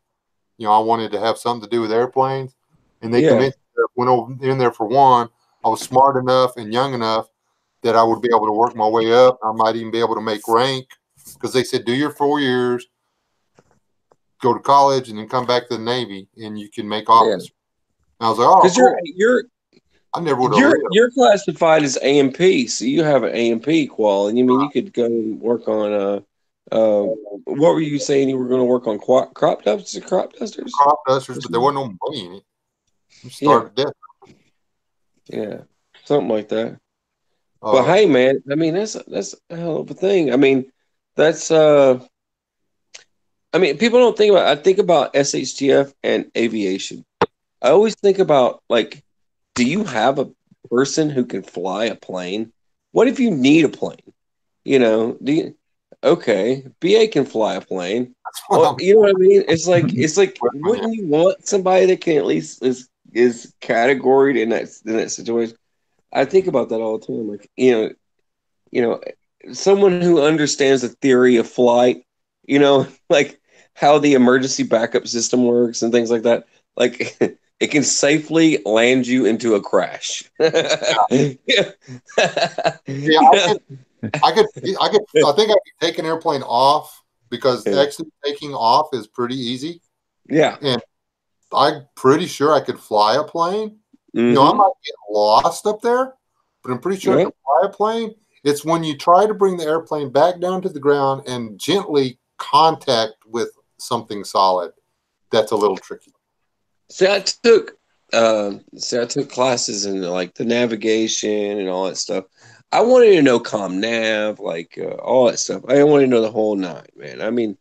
You know, I wanted to have something to do with airplanes. And they convinced me that when I went in there for one, I was smart enough and young enough that I would be able to work my way up. I might even be able to make rank, because they said, do your 4 years, go to college, and then come back to the Navy, and you can make officer. And I was like, oh, Because cool. I never would have lived. you're classified as AMP, so you have an AMP qual, and you mean you could go and work on what were you saying you were going to work on crop dusters? Crop dusters, but there wasn't no money in it. You started death. Yeah, something like that. Uh, But hey, man, I mean that's a hell of a thing. I mean, that's I mean, people don't think about. I think about SHTF and aviation. I always think about like, do you have a person who can fly a plane? What if you need a plane? You know, okay, BA can fly a plane. Well, you know what I mean? It's like wouldn't you want somebody that can at least is categoried in that situation? I think about that all the time. Like, you know, someone who understands the theory of flight, you know, like how the emergency backup system works and things like that. Like it can safely land you into a crash. Yeah, I think I could take an airplane off, because actually taking off is pretty easy. Yeah. And I'm pretty sure I could fly a plane. Mm-hmm. You know, I might get lost up there, but I'm pretty sure I could fly a plane. It's when you try to bring the airplane back down to the ground and gently contact with something solid, that's a little tricky. See, I took classes in like the navigation and all that stuff. I wanted to know ComNav, like all that stuff. I wanted to know the whole nine, man. I mean,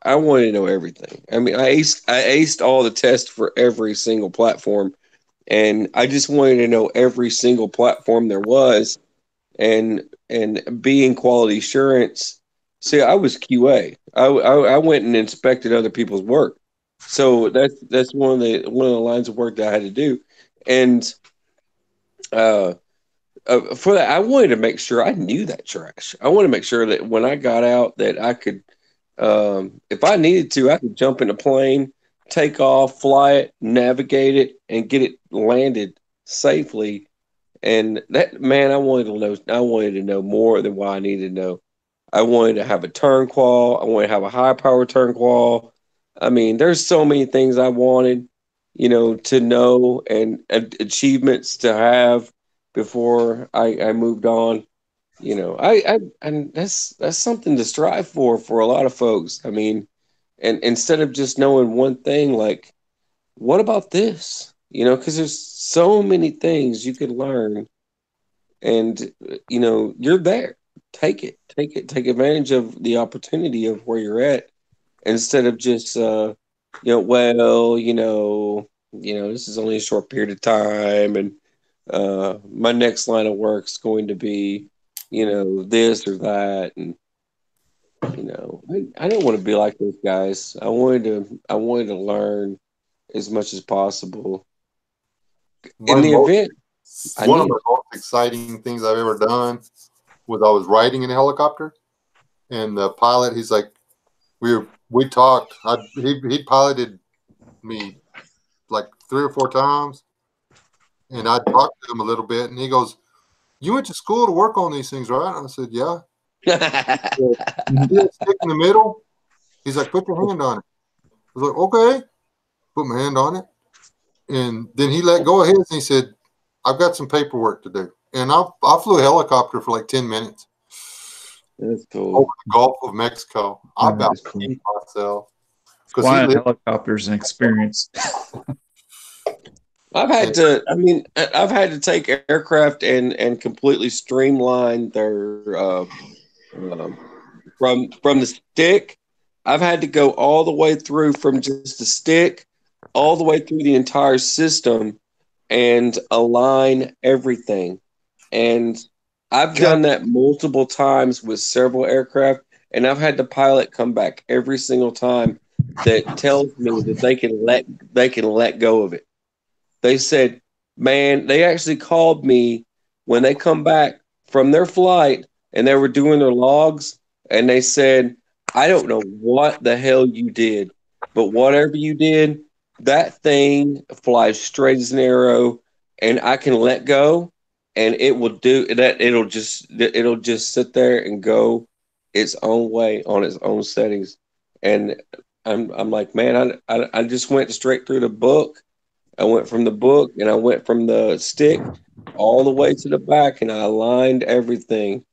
I wanted to know everything. I mean, I aced all the tests for every single platform, and I just wanted to know every single platform there was, and being quality assurance. See, I was QA. I went and inspected other people's work. So that's one of the lines of work that I had to do, and for that, I wanted to make sure I knew that trash. I wanted to make sure that when I got out, that I could, if I needed to, I could jump in a plane, take off, fly it, navigate it, and get it landed safely. And that, man, I wanted to know. I wanted to know more than what I needed to know. I wanted to have a turn qual. I wanted to have a high power turn qual. I mean, there's so many things I wanted, to know and achievements to have before I moved on. And that's something to strive for a lot of folks. I mean, and instead of just knowing one thing, like, what about this? Because there's so many things you could learn, and you're there. Take take advantage of the opportunity of where you're at, instead of just this is only a short period of time, and my next line of work is going to be this or that, and I didn't want to be like those guys. I wanted to learn as much as possible in the event. One of the most exciting things I've ever done was I was riding in a helicopter, and the pilot, he's like, we talked. He piloted me like 3 or 4 times, and I talked to him a little bit, and he goes, "You went to school to work on these things, right?" I said, "Yeah." Stick in the middle. He's like, "Put your hand on it." I was like, "Okay." Put my hand on it, and then he let go of his, and he said, "I've got some paperwork to do." And I flew a helicopter for like 10 minutes. That's cool. Over the Gulf of Mexico. I about peed myself. Flying helicopters an experience. I've had to. I mean, I've had to take aircraft and completely streamline their from the stick. I've had to go all the way through from just the stick, all the way through the entire system, and align everything. And I've done that multiple times with several aircraft, and I've had the pilot come back every single time that tells me that they can let go of it. They said, man, they actually called me when they come back from their flight and they were doing their logs, and they said, I don't know what the hell you did, but whatever you did, that thing flies straight as an arrow, and I can let go, and it will do that. It'll just sit there and go its own way on its own settings. And I'm like, man, I just went straight through the book. I went from the book and I went from the stick all the way to the back, and I aligned everything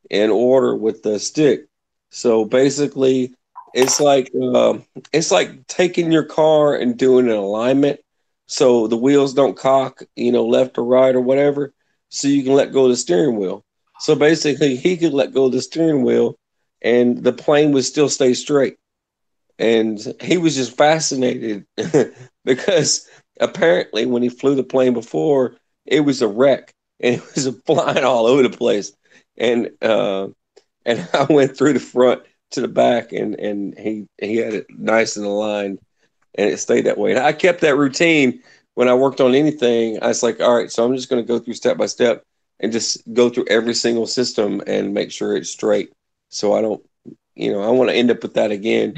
in order with the stick. So basically, it's like taking your car and doing an alignment so the wheels don't cock, left or right or whatever, so you can let go of the steering wheel. So basically, he could let go of the steering wheel, and the plane would still stay straight. And he was just fascinated because apparently when he flew the plane before, it was a wreck and it was flying all over the place. And I went through the front to the back, and he had it nice and aligned, and it stayed that way. And I kept that routine when I worked on anything. I was like, all right, so I'm just going to go through step by step and just go through every single system and make sure it's straight. So I don't, I want to end up with that again.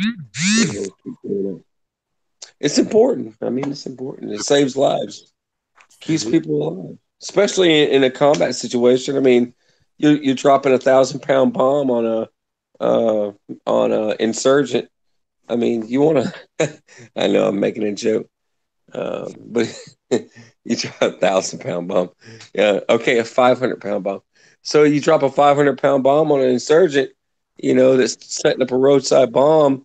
It's important. I mean, it's important. It saves lives, keeps people alive, especially in a combat situation. I mean, you're dropping 1,000-pound bomb on a insurgent. I mean, you want to. I know I'm making a joke, but you drop 1,000-pound bomb. Yeah, okay, a 500-pound bomb. So you drop a 500-pound bomb on an insurgent, that's setting up a roadside bomb.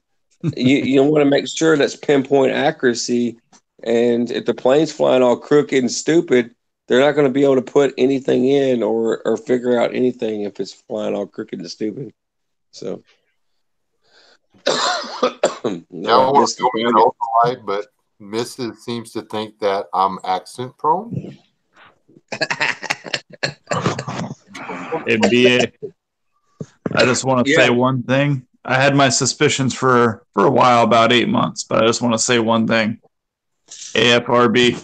You want to make sure that's pinpoint accuracy. And if the plane's flying all crooked and stupid, they're not going to be able to put anything in or figure out anything if it's flying all crooked and stupid. So, Yeah, I want to be an ultralight, but Mrs. seems to think that I'm accent prone. NBA. I just want to say one thing. I had my suspicions for a while, about 8 months, but I just want to say one thing. AFRB.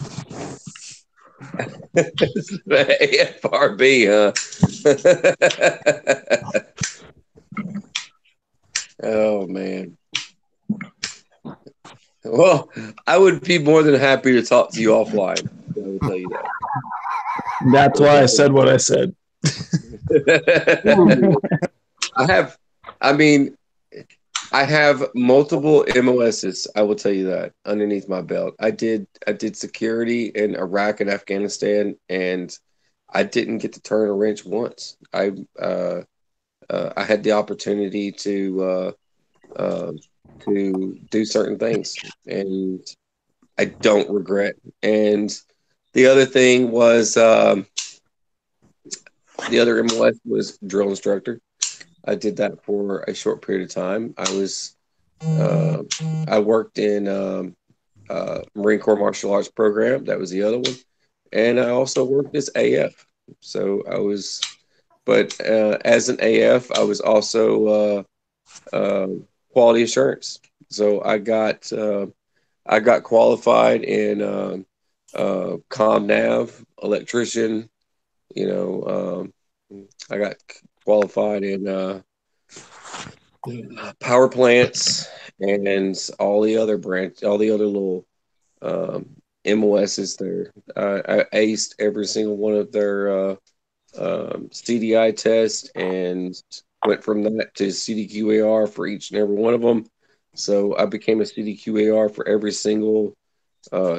AFRB, huh? Oh, man. Well, I would be more than happy to talk to you offline. I will tell you that. That's why I said what I said. I have multiple MOSs. I will tell you that underneath my belt. I did security in Iraq and Afghanistan, and I didn't get to turn a wrench once. I had the opportunity to do certain things, and I don't regret. And the other thing was the other MOS was drill instructor. I did that for a short period of time. I worked in Marine Corps Martial Arts program. That was the other one. And I also worked as AF. So but as an AF, I was also quality assurance. So I got qualified in comm nav, electrician. I got qualified in power plants and all the other little MOSs there. I aced every single one of their CDI tests and went from that to CDQAR for each and every one of them. So I became a CDQAR for every single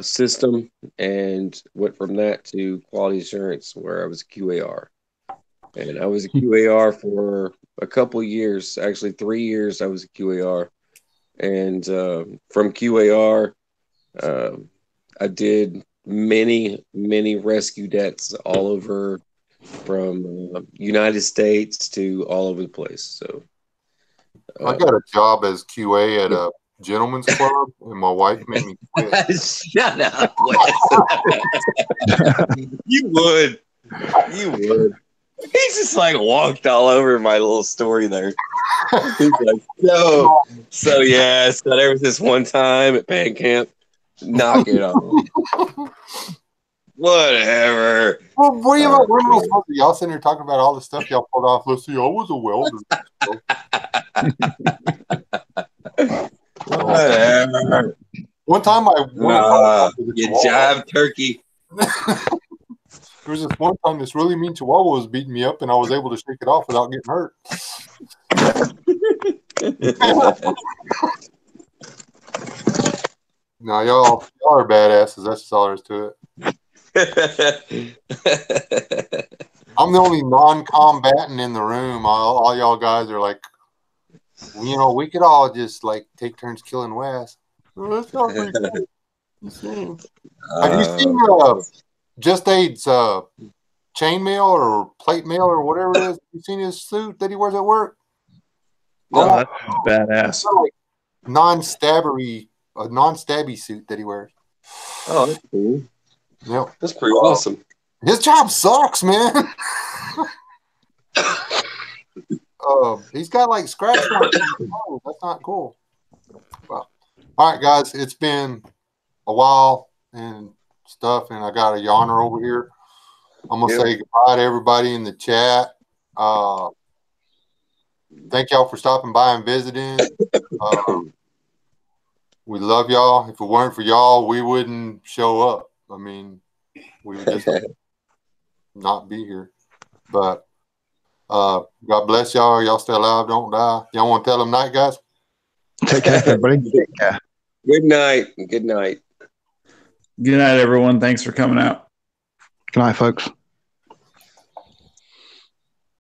system, and went from that to quality assurance, where I was a QAR. And I was a QAR for a couple years, actually 3 years. I was a QAR, and from QAR, I did many rescue decks all over, from United States to all over the place. So I got a job as QA at a gentleman's club, and my wife made me quit. Shut up, Wes. You would. He's just like walked all over my little story there. He's like, so yeah, so there was this one time at band camp. Knock it off. Whatever. Well, what do you about Reynolds? Y'all sitting here talking about all the stuff y'all pulled off. Let's see, I was a welder. Whatever. One time You jive turkey. There was this one time this really mean Chihuahua was beating me up, and I was able to shake it off without getting hurt. No, y'all are badasses. That's just all there is to it. I'm the only non-combatant in the room. All y'all guys are like, you know, we could all just like take turns killing Wes. Well, that's not pretty cool. Have you seen Just Aid's chainmail or plate mail or whatever it is? Have you seen his suit that he wears at work? No, that's badass. Like non-stabby suit that he wears. Oh, that's cool. Yep. That's pretty awesome. His job sucks, man. He's got like scratch marks. That's not cool. Well, all right, guys, it's been a while and stuff, and I got a yawner over here. I'm gonna say goodbye to everybody in the chat. Thank y'all for stopping by and visiting. We love y'all. If it weren't for y'all, we wouldn't show up. I mean, we would just not be here. But God bless y'all. Y'all stay alive, don't die. Y'all want to tell them night, guys? Take care, everybody. Take care. Good night. Good night. Good night, everyone. Thanks for coming out. Good night, folks.